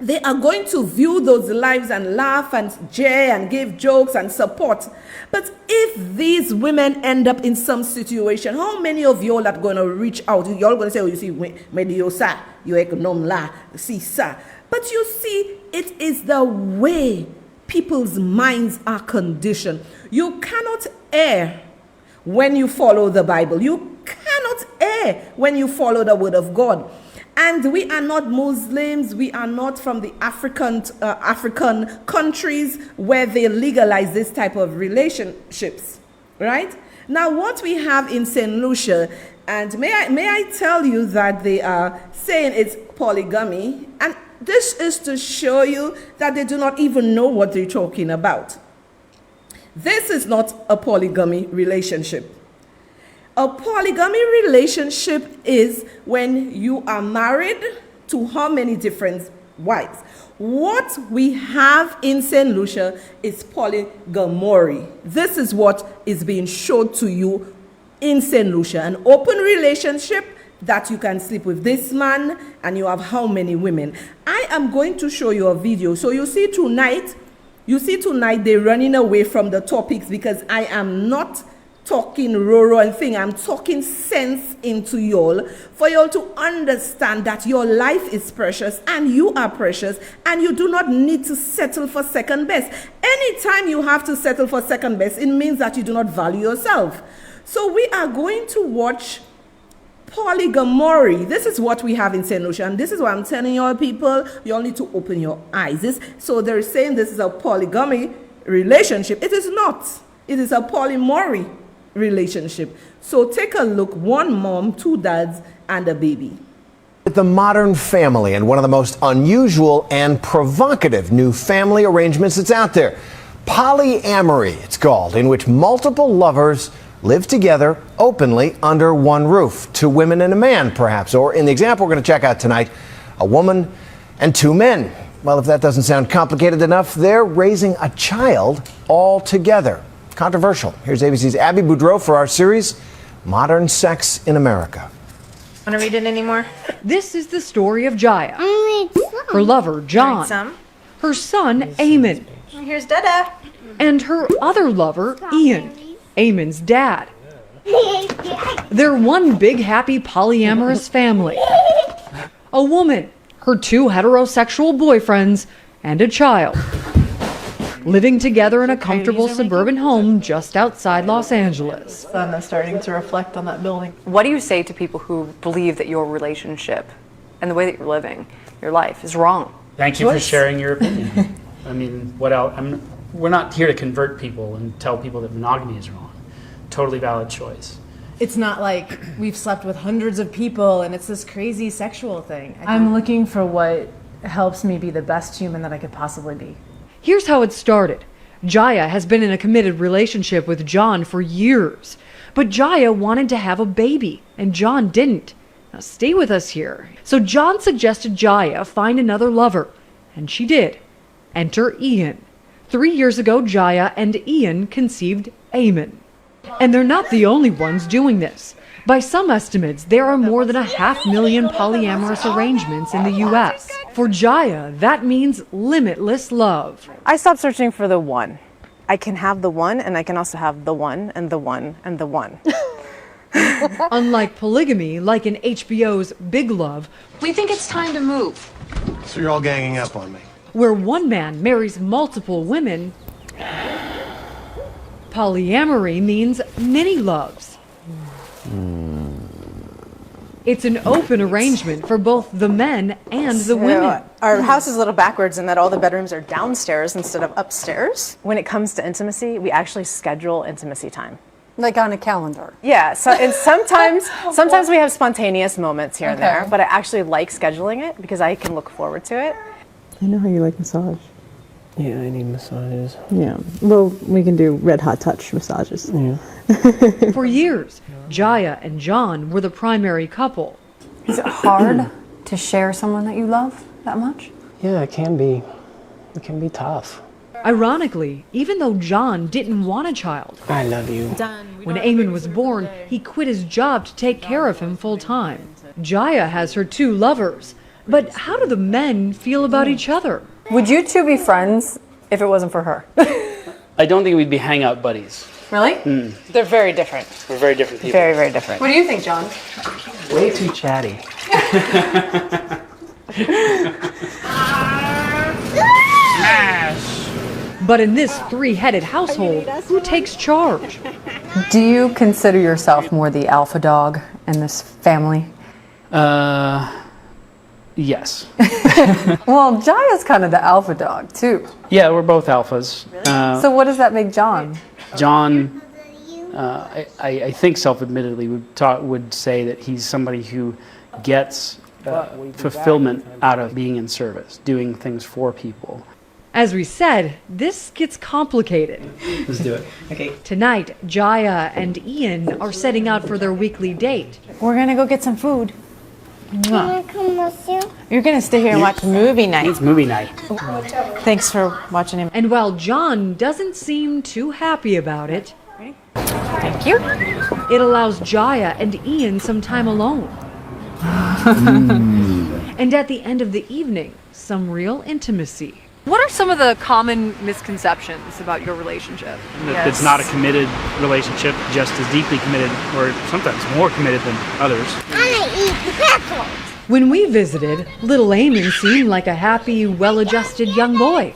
They are going to view those lives and laugh and jeer and give jokes and support. But if these women end up in some situation, how many of y'all are going to reach out? Y'all going to say, oh, you see, mediosa, you econom la, see, sa. But you see, it is the way people's minds are conditioned. You cannot err when you follow the Bible. You cannot err when you follow the word of God. And we are not Muslims. We are not from the African countries where they legalize this type of relationships, right? Now, what we have in St. Lucia, and may I tell you that they are saying it's polygamy, and this is to show you that they do not even know what they're talking about. This is not a polygamy relationship. A polygamy relationship is when you are married to how many different wives. What we have in St. Lucia is polyamory. This is what is being shown to you in St. Lucia. An open relationship that you can sleep with this man and you have how many women. I am going to show you a video. So you see tonight they're running away from the topics because I am not talking roro and thing. I'm talking sense into y'all for y'all to understand that your life is precious and you are precious and you do not need to settle for second best. Anytime you have to settle for second best, it means that you do not value yourself. So we are going to watch Polyamory. This is what we have in St. Lucia, and this is what I'm telling y'all people. You all need to open your eyes. So they're saying this is a polygamy relationship. It is not. It is a polyamory relationship. So take a look. One mom, two dads, and a baby. The modern family and one of the most unusual and provocative new family arrangements that's out there. Polyamory, it's called, in which multiple lovers live together openly under one roof. Two women and a man, perhaps. Or in the example we're going to check out tonight, a woman and two men. Well, if that doesn't sound complicated enough, they're raising a child all together. Controversial. Here's ABC's Abby Boudreau for our series, Modern Sex in America. Want to read it anymore? This is the story of Jaya, her lover, John, her son, Eamon, here's Dada, and her other lover, Ian, Eamon's dad. They're one big, happy, polyamorous family. A woman, her two heterosexual boyfriends, and a child. Living together in a comfortable suburban home just outside Los Angeles. The sun is starting to reflect on that building. What do you say to people who believe that your relationship and the way that you're living your life is wrong? Thank you for sharing your opinion. I mean, what else? We're not here to convert people and tell people that monogamy is wrong. Totally valid choice. It's not like we've slept with hundreds of people and it's this crazy sexual thing. I'm looking for what helps me be the best human that I could possibly be. Here's how it started. Jaya has been in a committed relationship with John for years. But Jaya wanted to have a baby, and John didn't. Now stay with us here. So John suggested Jaya find another lover, and she did. Enter Ian. 3 years ago, Jaya and Ian conceived Eamon. And they're not the only ones doing this. By some estimates, there are more than 500,000 polyamorous arrangements in the U.S. For Jaya, that means limitless love. I stopped searching for the one. I can have the one, and I can also have the one, and the one, and the one. Unlike polygamy, like in HBO's Big Love, we think it's time to move. So you're all ganging up on me. Where one man marries multiple women, polyamory means many loves. It's an open arrangement for both the men and the women. Our house is a little backwards in that all the bedrooms are downstairs instead of upstairs. When it comes to intimacy, we actually schedule intimacy time. Like on a calendar? Yeah, so and sometimes we have spontaneous moments here and there, but I actually like scheduling it because I can look forward to it. I know how you like massage. Yeah, I need massages. Yeah, well, we can do red hot touch massages. Yeah. For years, Jaya and John were the primary couple. Is it hard to share someone that you love that much? Yeah, it can be. It can be tough. Ironically, even though John didn't want a child, I love you. when Eamon was born, he quit his job to take care of him full time. Jaya has her 2 lovers, but how do the men feel about each other? Would you 2 be friends if it wasn't for her? I don't think we'd be hangout buddies. Really? They're very different. We're very different people. Very, very different. What do you think, John? Way too chatty. But in this 3-headed household, who takes charge? Do you consider yourself more the alpha dog in this family? Yes. Well, Jaya's kind of the alpha dog, too. Yeah, we're both alphas. So what does that make John? John, I think self-admittedly would say that he's somebody who gets fulfillment out of being in service, doing things for people. As we said, this gets complicated. Let's do it. Okay. Tonight, Jaya and Ian are setting out for their weekly date. We're gonna go get some food. Can I come with you? You're gonna stay here and watch movie night. It's movie night. Thanks for watching him. And while John doesn't seem too happy about it, Thank you. it allows Jaya and Ian some time alone. And at the end of the evening, some real intimacy. What are some of the common misconceptions about your relationship? That it's not a committed relationship, just as deeply committed, or sometimes more committed than others. I eat pretzels. When we visited, little Eamon seemed like a happy, well-adjusted young boy.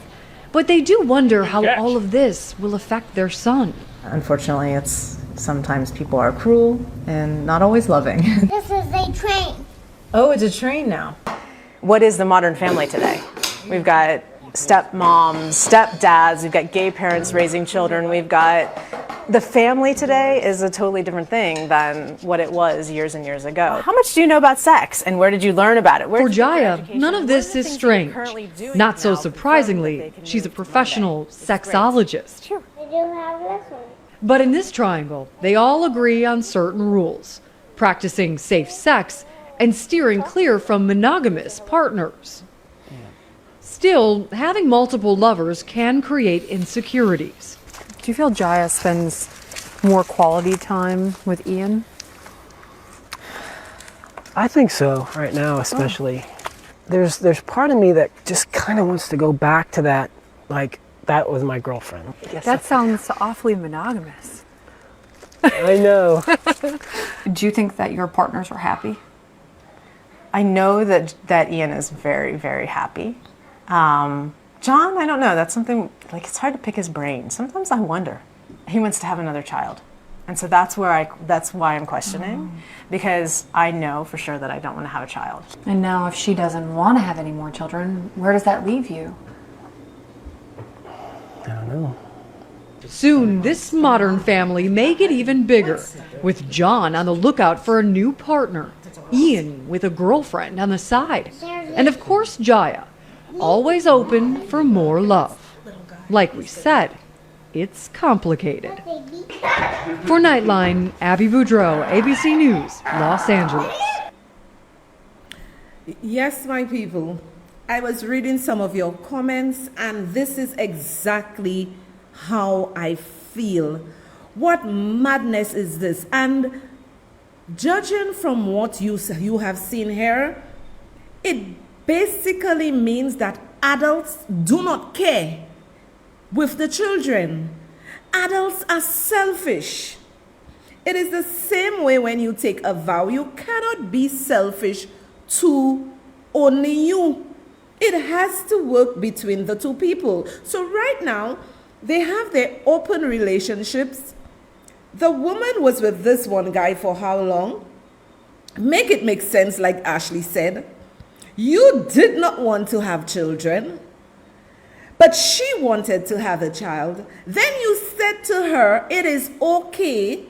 But they do wonder how all of this will affect their son. Unfortunately, it's sometimes people are cruel and not always loving. This is a train. Oh, it's a train now. What is the modern family today? We've got stepmoms, stepdads, we've got gay parents raising children, we've got... The family today is a totally different thing than what it was years and years ago. How much do you know about sex, and where did you learn about it? For Jaya, none of this is strange. Not so surprisingly, she's a professional sexologist. I do have lessons. But in this triangle, they all agree on certain rules, practicing safe sex and steering clear from monogamous partners. Still, having multiple lovers can create insecurities. Do you feel Jaya spends more quality time with Ian? I think so, right now especially. There's part of me that just kind of wants to go back to that, like, that was my girlfriend. That sounds awfully monogamous. I know. Do you think that your partners are happy? I know that Ian is very, very happy. John, I don't know. That's something, like, it's hard to pick his brain. Sometimes I wonder. He wants to have another child. And so that's why I'm questioning, because I know for sure that I don't want to have a child. And now if she doesn't want to have any more children, where does that leave you? I don't know. Soon, this modern family may get even bigger, with John on the lookout for a new partner, Ian with a girlfriend on the side, and of course Jaya, always open for more love. Like we said, it's complicated. For Nightline, Abby Boudreau, ABC News, Los Angeles. Yes, my people, I was reading some of your comments, and this is exactly how I feel. What madness is this? And judging from what you have seen here, it basically means that adults do not care with the children. Adults are selfish. It is the same way when you take a vow. You cannot be selfish to only you. It has to work between the two people. So right now, they have their open relationships. The woman was with this one guy for how long? Make it make sense, like Ashley said. You did not want to have children, but she wanted to have a child. Then you said to her, it is okay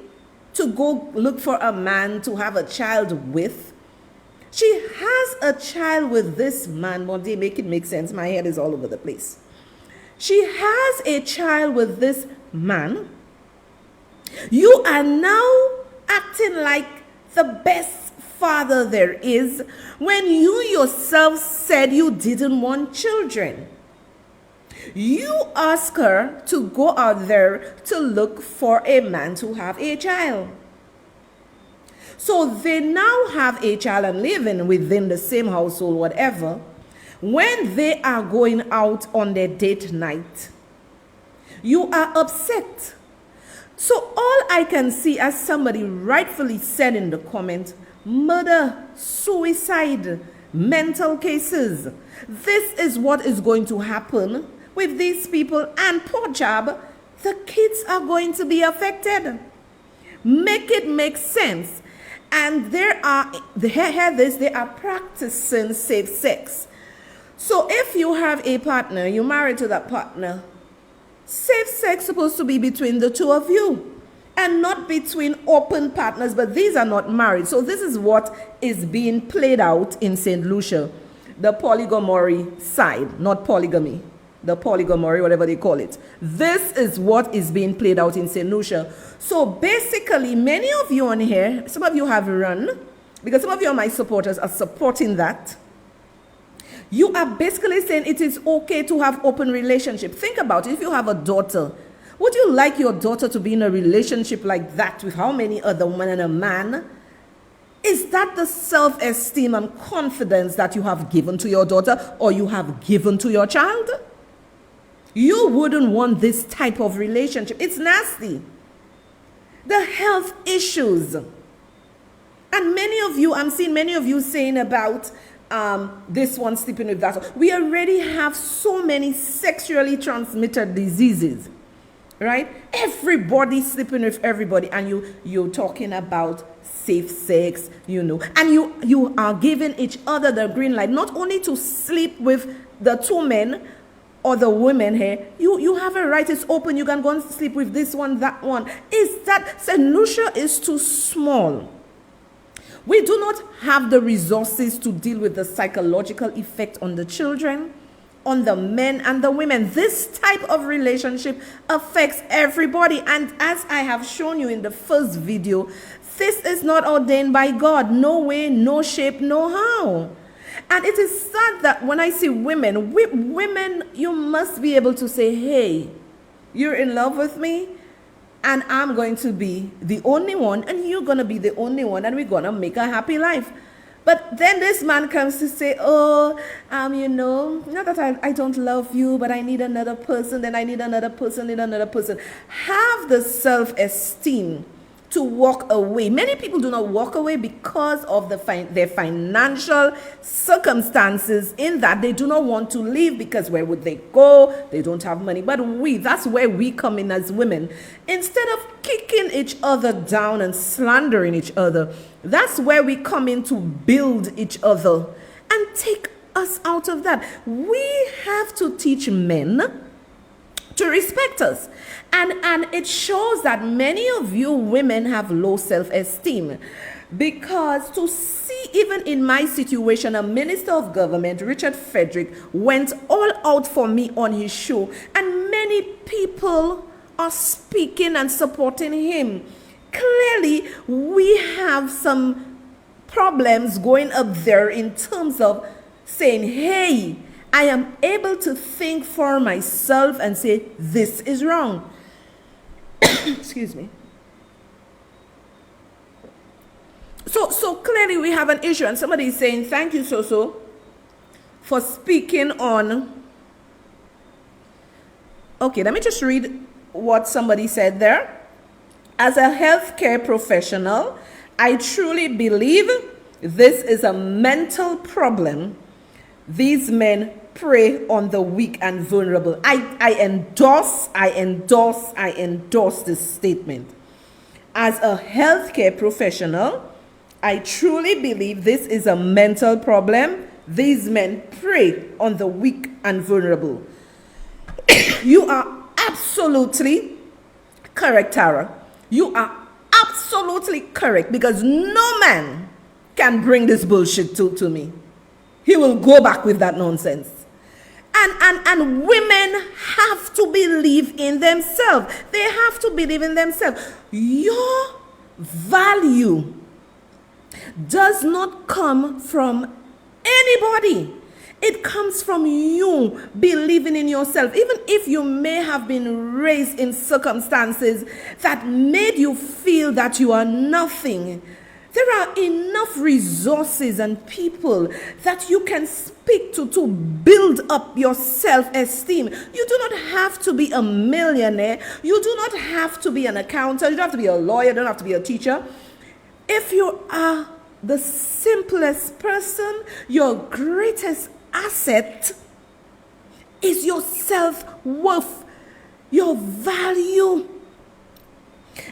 to go look for a man to have a child with. She has a child with this man. One day, make it make sense. My head is all over the place. She has a child with this man. You are now acting like the best father there is when you yourself said you didn't want children? You ask her to go out there to look for a man to have a child. So they now have a child and living within the same household, whatever. When they are going out on their date night, you are upset. So all I can see, as somebody rightfully said in the comment, murder, suicide, mental cases. This is what is going to happen with these people, and poor job, the kids are going to be affected. Make it make sense. And they are practicing safe sex. So if you have a partner, you're married to that partner, safe sex is supposed to be between the two of you and not between open partners, but these are not married. So this is what is being played out in St. Lucia, the polyamory side, not polygamy, the polyamory, whatever they call it. This is what is being played out in St. Lucia. So basically, many of you on here, some of you have run, because some of you are my supporters, are supporting that. You are basically saying it is okay to have open relationship. Think about it. If you have a daughter, would you like your daughter to be in a relationship like that with how many other women and a man? Is that the self-esteem and confidence that you have given to your daughter or you have given to your child? You wouldn't want this type of relationship. It's nasty. The health issues. And many of you, I'm seeing many of you saying about this one sleeping with that one. We already have so many sexually transmitted diseases, right? Everybody sleeping with everybody, and you're talking about safe sex, and you are giving each other the green light, not only to sleep with the two men or the women here. You have a right. It's open. You can go and sleep with this one, that one. Is that St. Lucia is too small? We do not have the resources to deal with the psychological effect on the children, on the men and the women. This type of relationship affects everybody. And as I have shown you in the first video, this is not ordained by God. No way, no shape, no how. And it is sad that when I see women, you must be able to say, hey, you're in love with me, and I'm going to be the only one, and you're going to be the only one, and we're going to make a happy life. But then this man comes to say, oh, not that I don't love you, but I need another person, then I need another person, Have the self-esteem to walk away. Many people do not walk away because of their financial circumstances, in that they do not want to leave, because where would they go? They don't have money. But that's where we come in as women. Instead of kicking each other down and slandering each other, that's where we come in to build each other and take us out of that. We have to teach men to respect us. And it shows that many of you women have low self-esteem, because to see, even in my situation, a minister of government, Richard Frederick, went all out for me on his show, and many people are speaking and supporting him. Clearly, we have some problems going up there in terms of saying, hey, I am able to think for myself and say, this is wrong. Excuse me. So clearly we have an issue, and somebody is saying, thank you, so for speaking on. Okay, let me just read what somebody said there. As a healthcare professional, I truly believe this is a mental problem. These men prey on the weak and vulnerable. I endorse this statement. As a healthcare professional, I truly believe this is a mental problem. These men prey on the weak and vulnerable. You are absolutely correct, Tara. You are absolutely correct, because no man can bring this bullshit to me. He will go back with that nonsense. And women have to believe in themselves. They have to believe in themselves. Your value does not come from anybody. It comes from you believing in yourself. Even if you may have been raised in circumstances that made you feel that you are nothing, there are enough resources and people that you can speak to build up your self-esteem. You do not have to be a millionaire. You do not have to be an accountant. You don't have to be a lawyer. You don't have to be a teacher. If you are the simplest person, your greatest asset is your self-worth, your value.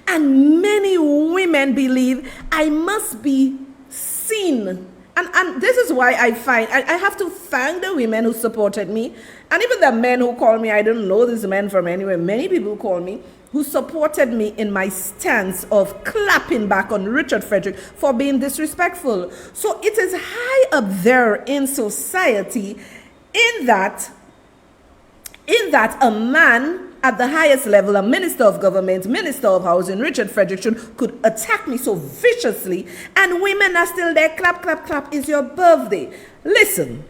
And many women believe I must be seen. And this is why I have to thank the women who supported me. And even the men who called me, I didn't know this man from anywhere. Many people called me who supported me in my stance of clapping back on Richard Frederick for being disrespectful. So it is high up there in society in that a man at the highest level, a minister of government, minister of housing, Richard Frederick, could attack me so viciously, and women are still there, clap, clap, clap, it's your birthday. Listen,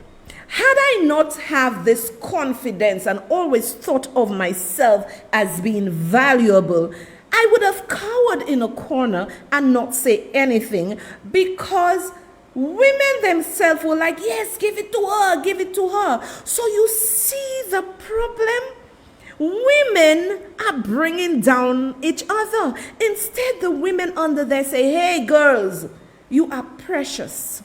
had I not have this confidence and always thought of myself as being valuable, I would have cowered in a corner and not say anything, because women themselves were like, yes, give it to her, give it to her. So you see the problem? Women are bringing down each other. Instead, the women under there say, hey, girls, you are precious.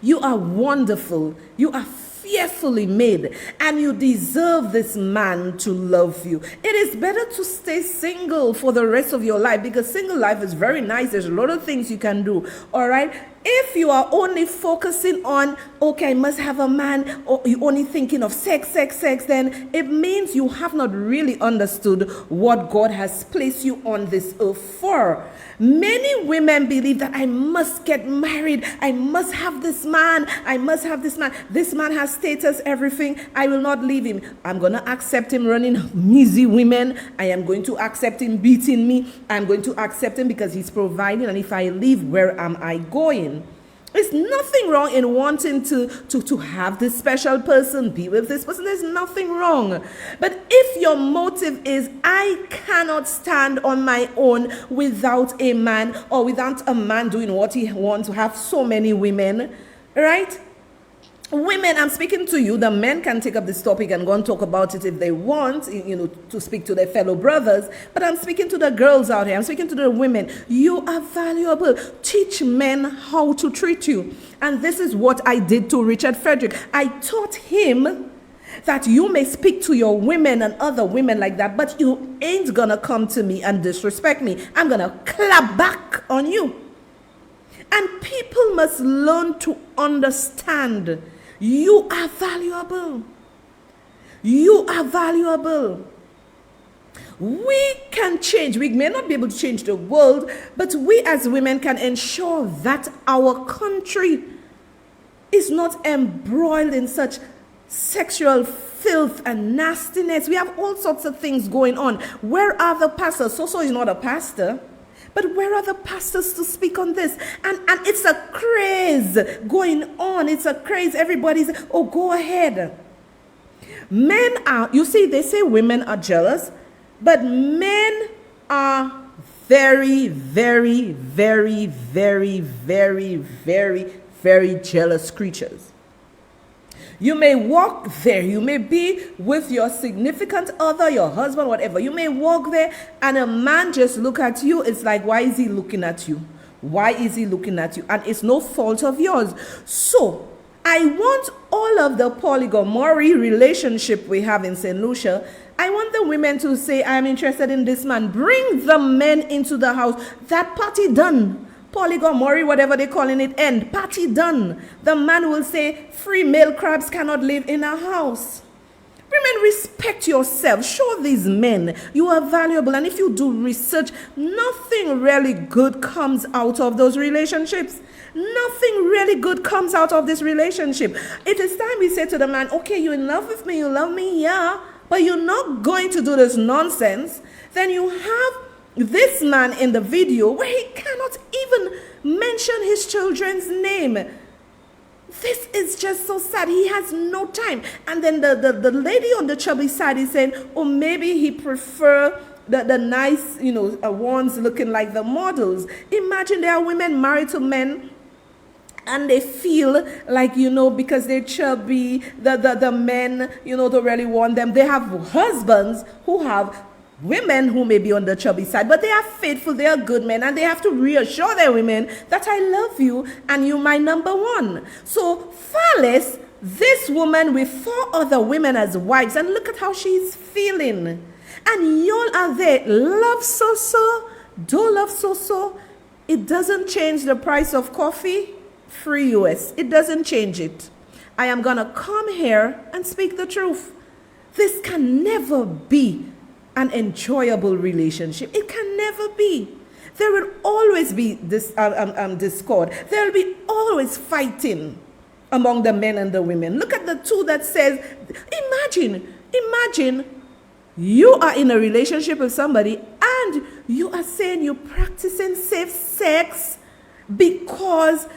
You are wonderful. You are fearfully made, and you deserve this man to love you. It is better to stay single for the rest of your life, because single life is very nice. There's a lot of things you can do. All right. If you are only focusing on, okay, I must have a man, or you're only thinking of sex, then it means you have not really understood what God has placed you on this earth for. Many women believe that I must get married, I must have this man, I must have this man. This man has status, everything. I will not leave him. I'm going to accept him running measly women. I am going to accept him beating me. I'm going to accept him because he's providing. And if I leave, where am I going? There's nothing wrong in wanting to have this special person, be with this person. There's nothing wrong. But if your motive is, I cannot stand on my own without a man, or without a man doing what he wants, to have so many women, right? Women, I'm speaking to you. The men can take up this topic and go and talk about it if they want, to speak to their fellow brothers. But I'm speaking to the girls out here. I'm speaking to the women. You are valuable. Teach men how to treat you. And this is what I did to Richard Frederick. I taught him that you may speak to your women and other women like that, but you ain't gonna come to me and disrespect me. I'm gonna clap back on you. And people must learn to understand you are valuable. You are valuable. We can change. We may not be able to change the world, but we as women can ensure that our country is not embroiled in such sexual filth and nastiness. We have all sorts of things going on. Where are the pastors? So is not a pastor. But where are the pastors to speak on this? And it's a craze going on. It's a craze. Everybody's, oh, go ahead. Men are, you see, they say women are jealous, but men are very, very, very, very, very, very, very jealous creatures. You may walk there, you may be with your significant other, your husband, whatever. You may walk there and a man just look at you. It's like, why is he looking at you? Why is he looking at you? And it's no fault of yours. So I want all of the polyamory relationship we have in St. Lucia, I want the women to say, I'm interested in this man. Bring the men into the house. That party done. Polyamory, whatever they're calling it, end. Party done. The man will say, free male crabs cannot live in a house. Women, respect yourself. Show these men you are valuable. And if you do research, nothing really good comes out of those relationships. Nothing really good comes out of this relationship. It is time we say to the man, okay, you're in love with me, you love me, yeah, but you're not going to do this nonsense. Then you have this man in the video where he cannot even mention his children's name. This is just so sad. He has no time. And then the lady on the chubby side is saying, oh, maybe he prefer the nice, ones looking like the models. Imagine there are women married to men and they feel like, because they're chubby, the men, don't really want them. They have husbands who have women who may be on the chubby side, but they are faithful, they are good men, and they have to reassure their women that I love you and you're my number one. So Phyllis, this woman with 4 other women as wives, and look at how she's feeling. And y'all are there, love so-so, do love so-so. It doesn't change the price of coffee, free US. It doesn't change it. I am gonna come here and speak the truth. This can never be an enjoyable relationship. It can never be. There will always be this discord. There will be always fighting among the men and the women. Look at the two that says, imagine you are in a relationship with somebody and you are saying you're practicing safe sex because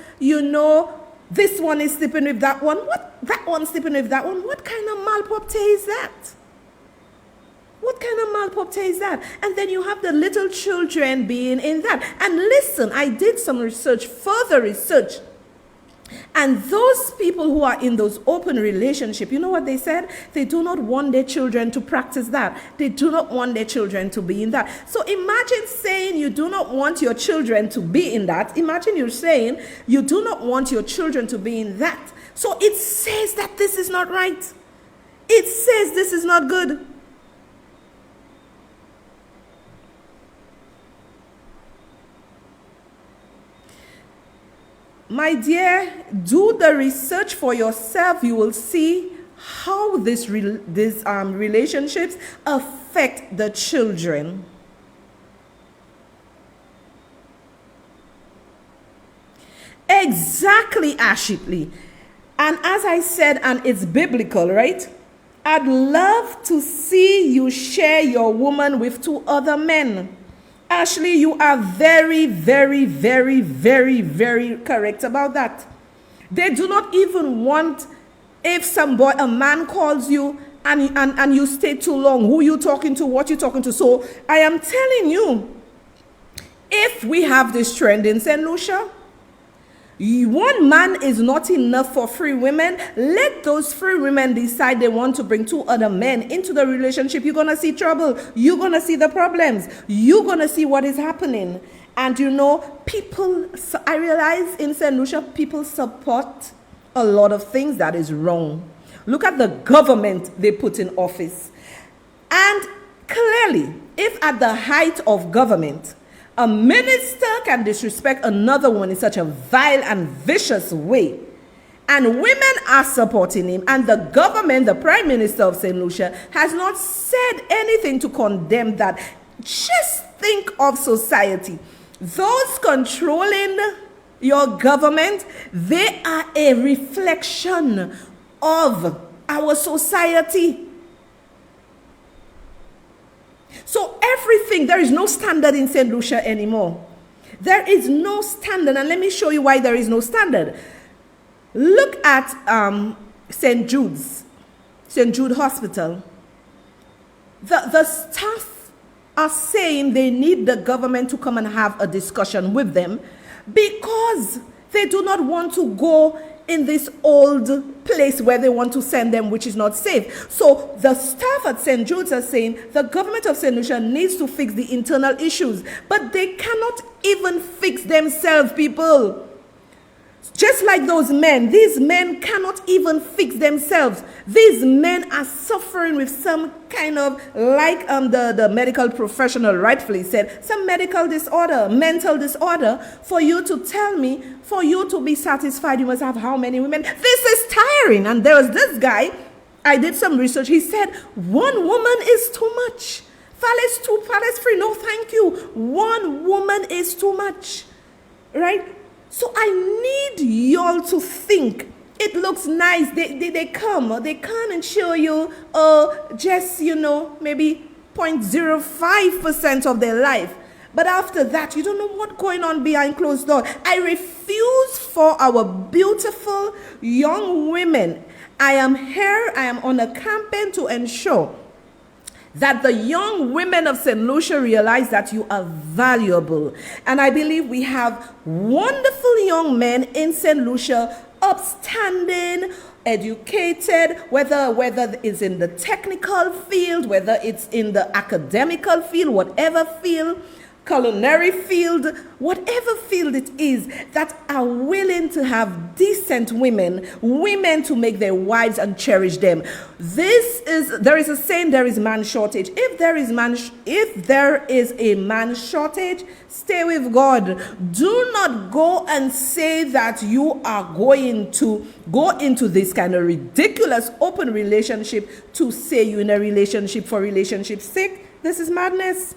this one is sleeping with that one. That one's sleeping with that one. What kind of malpropte is that? What kind of malpropte is that? And then you have the little children being in that. And listen, I did some research, further research. And those people who are in those open relationships, you know what they said? They do not want their children to practice that. They do not want their children to be in that. So imagine saying you do not want your children to be in that. Imagine you're saying you do not want your children to be in that. So it says that this is not right. It says this is not good. My dear, do the research for yourself. You will see how these relationships affect the children. Exactly, Ashley. And as I said, and it's biblical, right? I'd love to see you share your woman with 2 other men. Ashley, you are very, very, very, very, very correct about that. They do not even want, if a man calls you and you stay too long, who you talking to, what you talking to. So I am telling you, if we have this trend in St. Lucia, one man is not enough for 3 women. Let those 3 women decide they want to bring 2 other men into the relationship. You're going to see trouble. You're going to see the problems. You're going to see what is happening. And people, I realize in St. Lucia, people support a lot of things that is wrong. Look at the government they put in office. And clearly, if at the height of government, a minister can disrespect another one in such a vile and vicious way, and women are supporting him, and the government, the Prime Minister of St. Lucia, has not said anything to condemn that. Just think of society. Those controlling your government, they are a reflection of our society. So everything, there is no standard in St. Lucia anymore. There is no standard, and let me show you why there is no standard. Look at St. Jude Hospital. The staff are saying they need the government to come and have a discussion with them because they do not want to go in this old place where they want to send them, which is not safe. So the staff at St. Jude's are saying the government of St. Lucia needs to fix the internal issues, but they cannot even fix themselves, people. Just like those men, these men cannot even fix themselves. These men are suffering with some kind of, like the medical professional rightfully said, some medical disorder, mental disorder. For you to tell me, for you to be satisfied, you must have how many women? This is tiring. And there was this guy, I did some research, he said, 1 woman is too much. Phallus 2, Phallus 3, no thank you. 1 woman is too much, right? So I need y'all to think. It looks nice. They come and show you just, maybe 0.05% of their life. But after that, you don't know what's going on behind closed doors. I refuse for our beautiful young women. I am here, I am on a campaign to ensure that the young women of St. Lucia realize that you are valuable. And I believe we have wonderful young men in St. Lucia, upstanding, educated, whether it's in the technical field, whether it's in the academical field, whatever field, culinary field, whatever field it is, that are willing to have decent women to make their wives and cherish them. There is a saying, there is man shortage. If there is a man shortage, stay with God. Do not go and say that you are going to go into this kind of ridiculous open relationship to say you're in a relationship for relationship's sake. This is madness.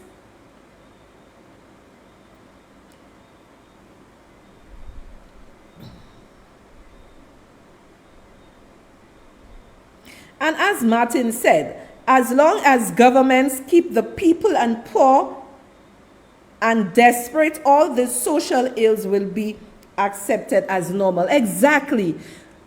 And as Martin said, as long as governments keep the people and poor and desperate, all the social ills will be accepted as normal. Exactly.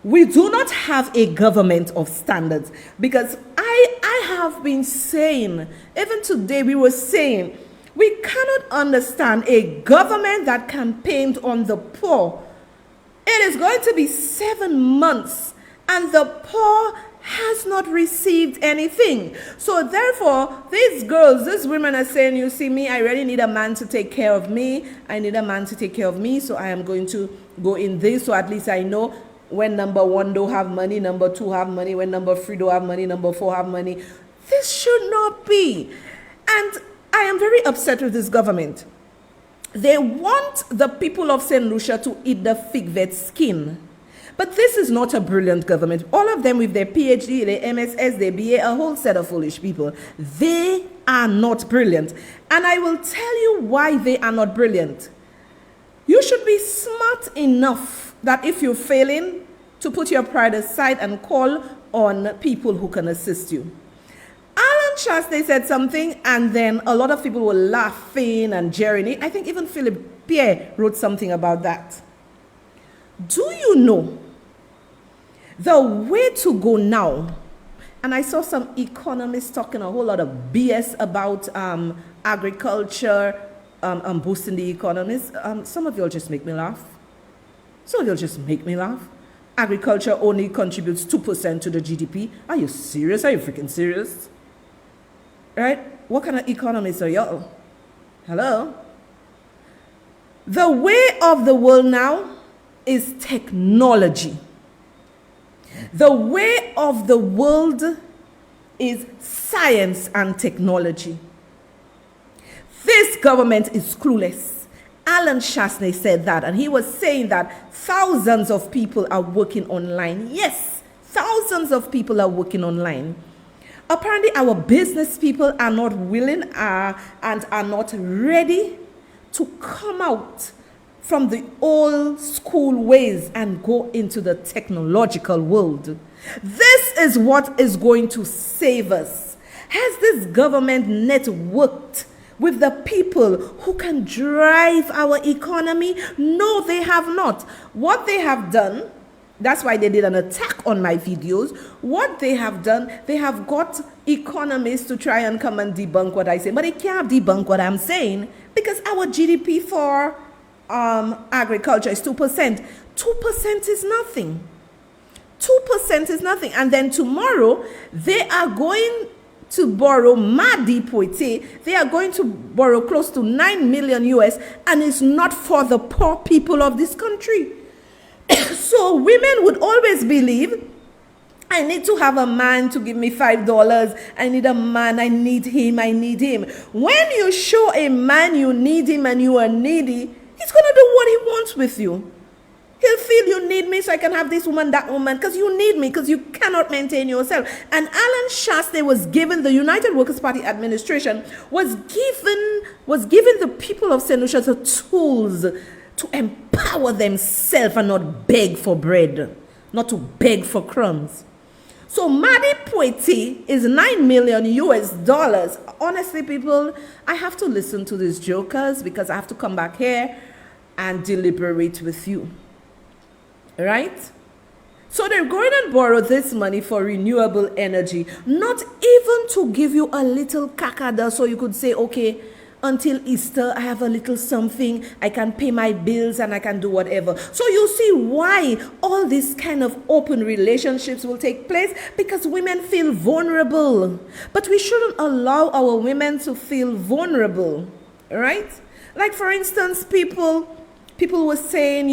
We do not have a government of standards, because I have been saying, even today we were saying, we cannot understand a government that campaigned on the poor. It is going to be 7 months and the poor has not received anything. So therefore, these girls, these women are saying, you see me, I really need a man to take care of me. I need a man to take care of me, so I am going to go in this, so at least I know when number 1 don't have money, number 2 have money, when number 3 don't have money, number 4 have money. This should not be. And I am very upset with this government. They want the people of St. Lucia to eat the fig vet skin. But this is not a brilliant government. All of them with their PhD, their MSS, their BA, a whole set of foolish people. They are not brilliant. And I will tell you why they are not brilliant. You should be smart enough that if you're failing, to put your pride aside and call on people who can assist you. Alan Shastey said something, and then a lot of people were laughing and jeering it. I think even Philip Pierre wrote something about that. Do you know the way to go now? And I saw some economists talking a whole lot of BS about agriculture, boosting the economies. Some of y'all just make me laugh. Some of y'all just make me laugh. Agriculture only contributes 2% to the GDP. Are you serious? Are you freaking serious? Right? What kind of economists are y'all? Hello? The way of the world now is technology. The way of the world is science and technology. This government is clueless. Alan Shastey said that, and he was saying that thousands of people are working online. Yes, thousands of people are working online. Apparently, our business people are not willing and are not ready to come out from the old school ways and go into the technological world. This is what is going to save us. Has this government networked with the people who can drive our economy? No, they have not. What they have done, that's why they did an attack on my videos. What they have done, they have got economists to try and come and debunk what I say. But they can't debunk what I'm saying, because our GDP for agriculture is 2%. 2% is nothing. 2% is nothing. And then tomorrow, they are going to borrow, they are going to borrow close to 9 million US, and it's not for the poor people of this country. So women would always believe, I need to have a man to give me $5. I need a man, I need him. When you show a man you need him and you are needy, he's going to do what he wants with you. He'll feel you need me so I can have this woman, that woman, because you need me, because you cannot maintain yourself. And Alan Shastey was given, the United Workers' Party administration was given the people of St. Lucia the tools to empower themselves and not beg for bread, not to beg for crumbs. So Maddie Poitier is $9 million US honestly, people, I have to listen to these jokers because I have to come back here and deliberate with you. Right? So they're going and borrow this money for renewable energy, not even to give you a little kakada so you could say, okay, until Easter, I have a little something, I can pay my bills and I can do whatever. So you see why all these kind of open relationships will take place, because women feel vulnerable. But we shouldn't allow our women to feel vulnerable, right? Like for instance, people were saying,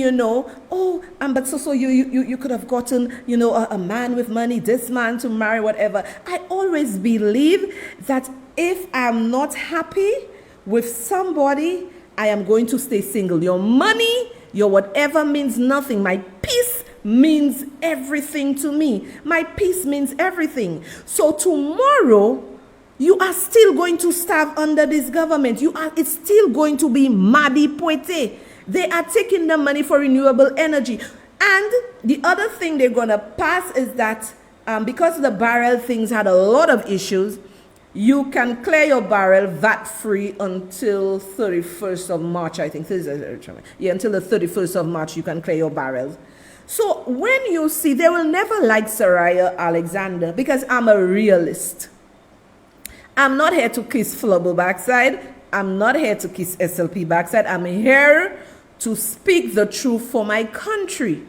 but so you could have gotten, a man with money, this man to marry, whatever. I always believe that if I'm not happy with somebody, I am going to stay single. Your money, your whatever means nothing. My peace means everything to me. My peace means everything. So tomorrow, you are still going to starve under this government. It's still going to be madi poite. They are taking the money for renewable energy. And the other thing they're going to pass is that because the barrel things had a lot of issues, you can clear your barrel VAT-free until 31st of March, I think. Yeah, until the 31st of March, you can clear your barrels. So when you see, they will never like Sohria Alexander because I'm a realist. I'm not here to kiss Flubble backside. I'm not here to kiss SLP backside. I'm here to speak the truth for my country.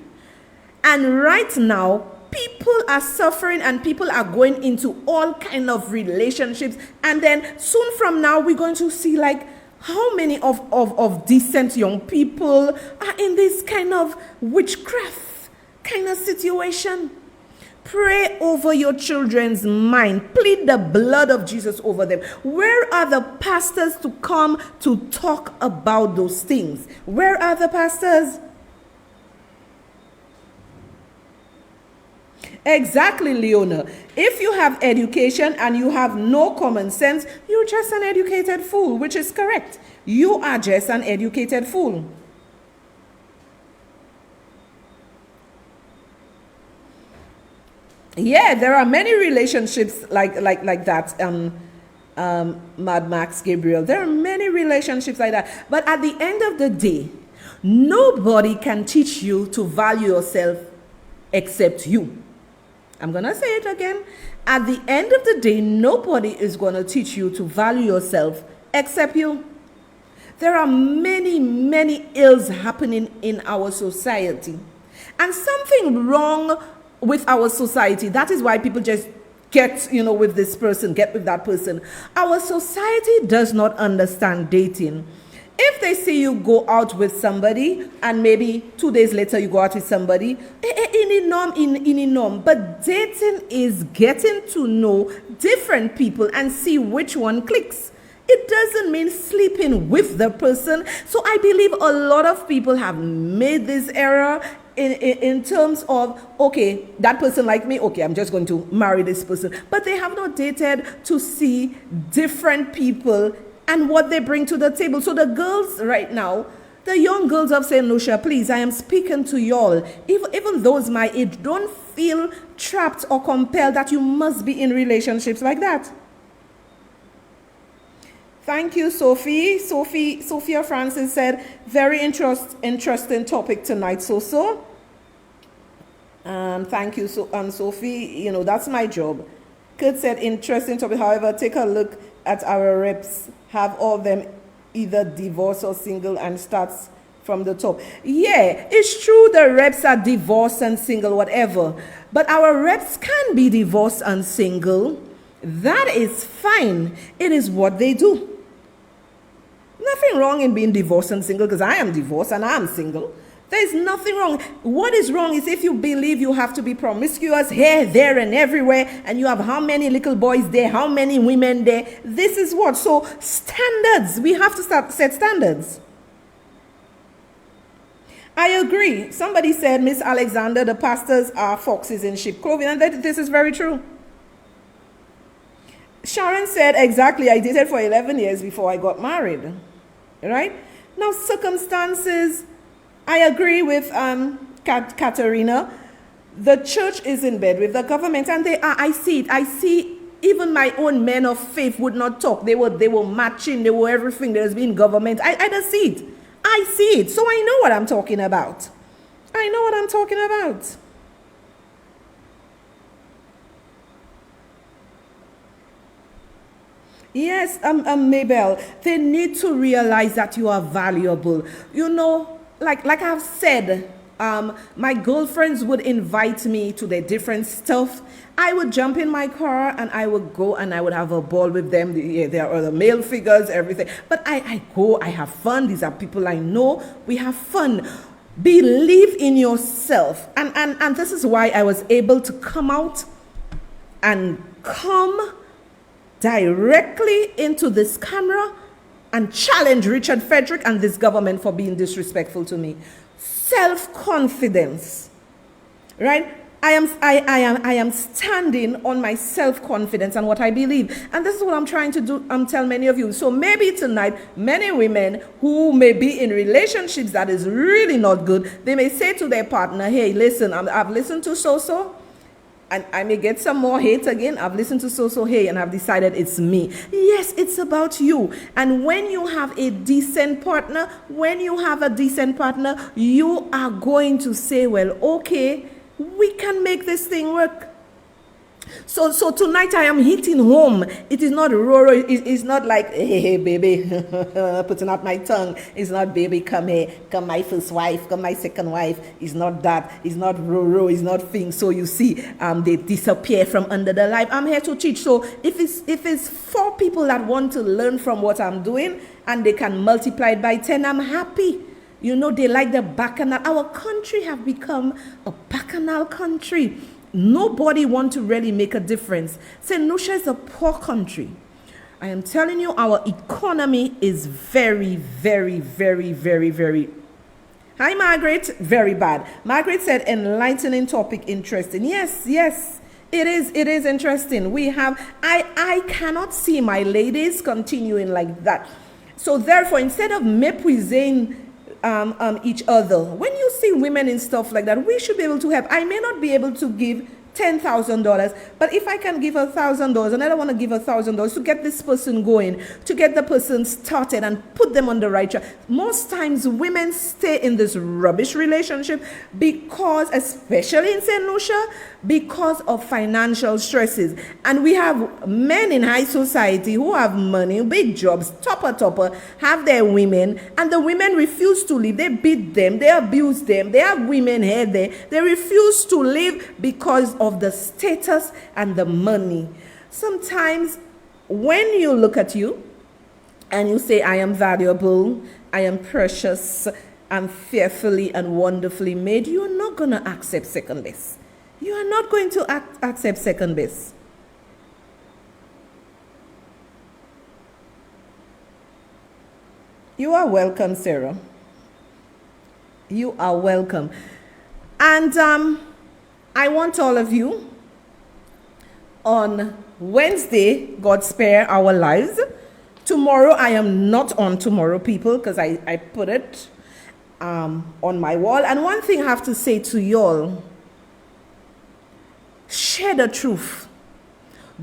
And right now, people are suffering and people are going into all kind of relationships. And then soon from now, we're going to see like how many of decent young people are in this kind of witchcraft kind of situation. Pray over your children's mind. Plead the blood of Jesus over them. Where are the pastors to come to talk about those things? Where are the pastors? Exactly, Leona. If you have education and you have no common sense, you're just an educated fool, which is correct. You are just an educated fool. Yeah, there are many relationships like that. Mad Max Gabriel. There are many relationships like that. But at the end of the day, nobody can teach you to value yourself except you. I'm going to say it again. At the end of the day, nobody is going to teach you to value yourself except you. There are many, many ills happening in our society. And something wrong with our society. That is why people just get, with this person, get with that person. Our society does not understand dating. If they see you go out with somebody and maybe 2 days later you go out with somebody, in norm. But dating is getting to know different people and see which one clicks. It doesn't mean sleeping with the person. So I believe a lot of people have made this error in terms of, okay, that person like me, okay, I'm just going to marry this person. But they have not dated to see different people and what they bring to the table. So the girls right now, the young girls of St. Lucia, please, I am speaking to y'all. Even those my age, don't feel trapped or compelled that you must be in relationships like that. Thank you, Sophie. Sophia Francis said, very interesting topic tonight, so. Thank you, Sophie. That's my job. Kurt said, interesting topic. However, take a look at our reps. Have all them either divorced or single and starts from the top. Yeah, it's true the reps are divorced and single, whatever. But our reps can be divorced and single. That is fine. It is what they do. Nothing wrong in being divorced and single, because I am divorced and I am single. There's nothing wrong. What is wrong is if you believe you have to be promiscuous here, there, and everywhere, and you have how many little boys there, how many women there. This is what? So standards. We have to set standards. I agree. Somebody said, Miss Alexander, the pastors are foxes in sheep clothing, and this is very true. Sharon said, exactly, I dated for 11 years before I got married. Right? Now, circumstances, I agree with Katerina. The church is in bed with the government, and they are, I see it. I see even my own men of faith would not talk. They were matching, they were everything. There's been government. I just see it. I see it. So I know what I'm talking about. I know what I'm talking about. Yes, Mabel, they need to realize that you are valuable. You know, like I've said, my girlfriends would invite me to their different stuff. I would jump in my car and I would go and I would have a ball with them. There are the male figures, everything. But I go, I have fun. These are people I know. We have fun. Believe in yourself. And this is why I was able to come out and come directly into this camera and challenge Richard Frederick and this government for being disrespectful to me. Self-confidence, right? I am standing on my self-confidence and what I believe. And this is what I'm trying to do, tell many of you. So maybe tonight, many women who may be in relationships that is really not good, they may say to their partner, hey, listen, I've listened to so-so, and I may get some more hate again. I've listened to so-so, hey, and I've decided it's me. Yes, it's about you. And when you have a decent partner, you are going to say, well, okay, we can make this thing work. So tonight I am hitting home. It is not Roro. It's not like, hey, baby, putting out my tongue. It's not, baby, come here, come my first wife, come my second wife. It's not that. It's not Roro. It's not things. So you see, they disappear from under the life. I'm here to teach. So if it's 4 people that want to learn from what I'm doing and they can multiply it by 10, I'm happy. You know, they like the bacchanal. Our country have become a bacchanal country. Nobody want to really make a difference. St. Lucia is a poor country. I am telling you, our economy is very, very, very, very, very... Hi, Margaret. Very bad. Margaret said, enlightening topic, interesting. Yes, it is interesting. We have... I cannot see my ladies continuing like that. So therefore, instead of méprising each other, when you see women in stuff like that, we should be able to help. I may not be able to give $10,000, but if I can give $1,000, and I don't want to give $1,000 to get this person going, to get the person started and put them on the right track. Most times women stay in this rubbish relationship because, especially in St. Lucia, because of financial stresses. And we have men in high society who have money, big jobs, topper, have their women, and the women refuse to leave. They beat them, they abuse them, they have women here, there. They refuse to leave because of the status and the money. Sometimes when you look at you and you say, I am valuable, I am precious, I'm fearfully and wonderfully made, you're not going to accept second base. You are not going to accept second base. You are welcome, Sarah. You are welcome. And I want all of you on Wednesday, God spare our lives. Tomorrow, I am not on tomorrow, people, because I put it on my wall. And one thing I have to say to y'all, share the truth.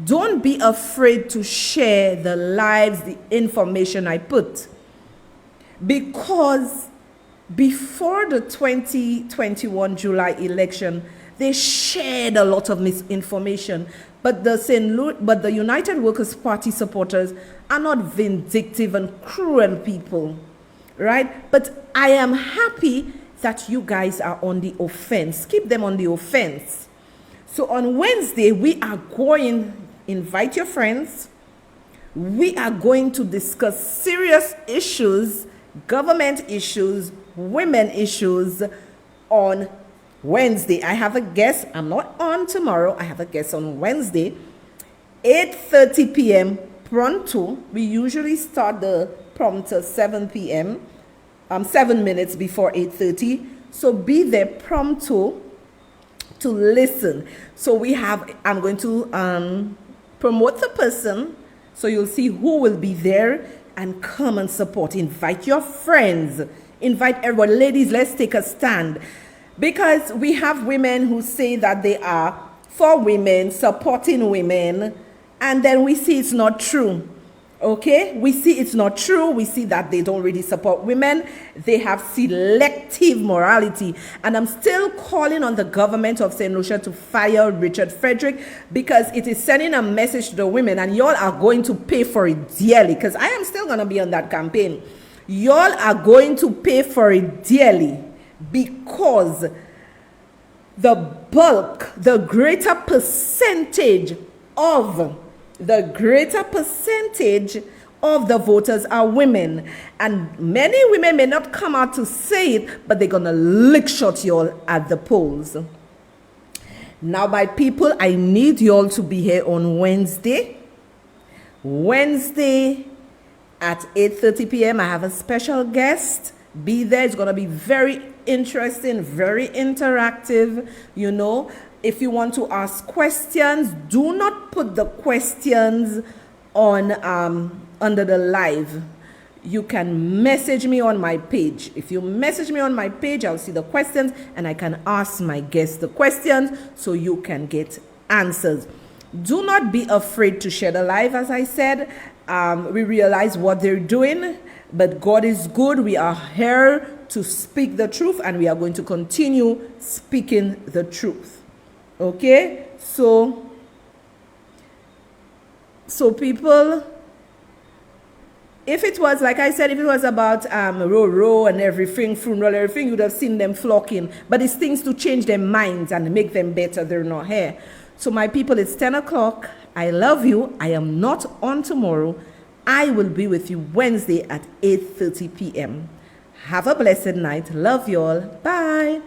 Don't be afraid to share the lives, the information I put. Because before the 2021 July election, they shared a lot of misinformation. But the United Workers' Party supporters are not vindictive and cruel people, right? But I am happy that you guys are on the offense. Keep them on the offense. So on Wednesday, we are going, invite your friends. We are going to discuss serious issues, government issues, women issues on Wednesday. I have a guest. I'm not on tomorrow. I have a guest on Wednesday, 8:30 p.m. pronto. We usually start the prompter 7 p.m., 7 minutes before 8:30. So be there pronto to listen. So I'm going to promote the person. So you'll see who will be there and come and support. Invite your friends. Invite everyone. Ladies, let's take a stand. Because we have women who say that they are for women, supporting women, and then we see it's not true. Okay, we see it's not true. We see that they don't really support women. They have selective morality. And I'm still calling on the government of St. Lucia to fire Richard Frederick, because it is sending a message to the women, and y'all are going to pay for it dearly, because I am still going to be on that campaign. Y'all are going to pay for it dearly, because the bulk, the greater percentage of the voters are women. And many women may not come out to say it, but they're going to lick shot y'all at the polls. Now, my people, I need y'all to be here on Wednesday. Wednesday at 8:30 p.m. I have a special guest. Be there. It's going to be very interesting, very interactive, you know. If you want to ask questions, do not put the questions on under the live. You can message me on my page. If you message me on my page, I'll see the questions and I can ask my guests the questions so you can get answers. Do not be afraid to share the live. As I said, we realize what they're doing, but God is good. We are here to speak the truth, and we are going to continue speaking the truth. Okay, so people, if it was, like I said, if it was about row and everything, funeral, everything, you would have seen them flocking. But it's things to change their minds and make them better. They're not here. So my people, it's 10 o'clock. I love you. I am not on tomorrow. I will be with you Wednesday at 8:30 p.m. Have a blessed night. Love you all. Bye.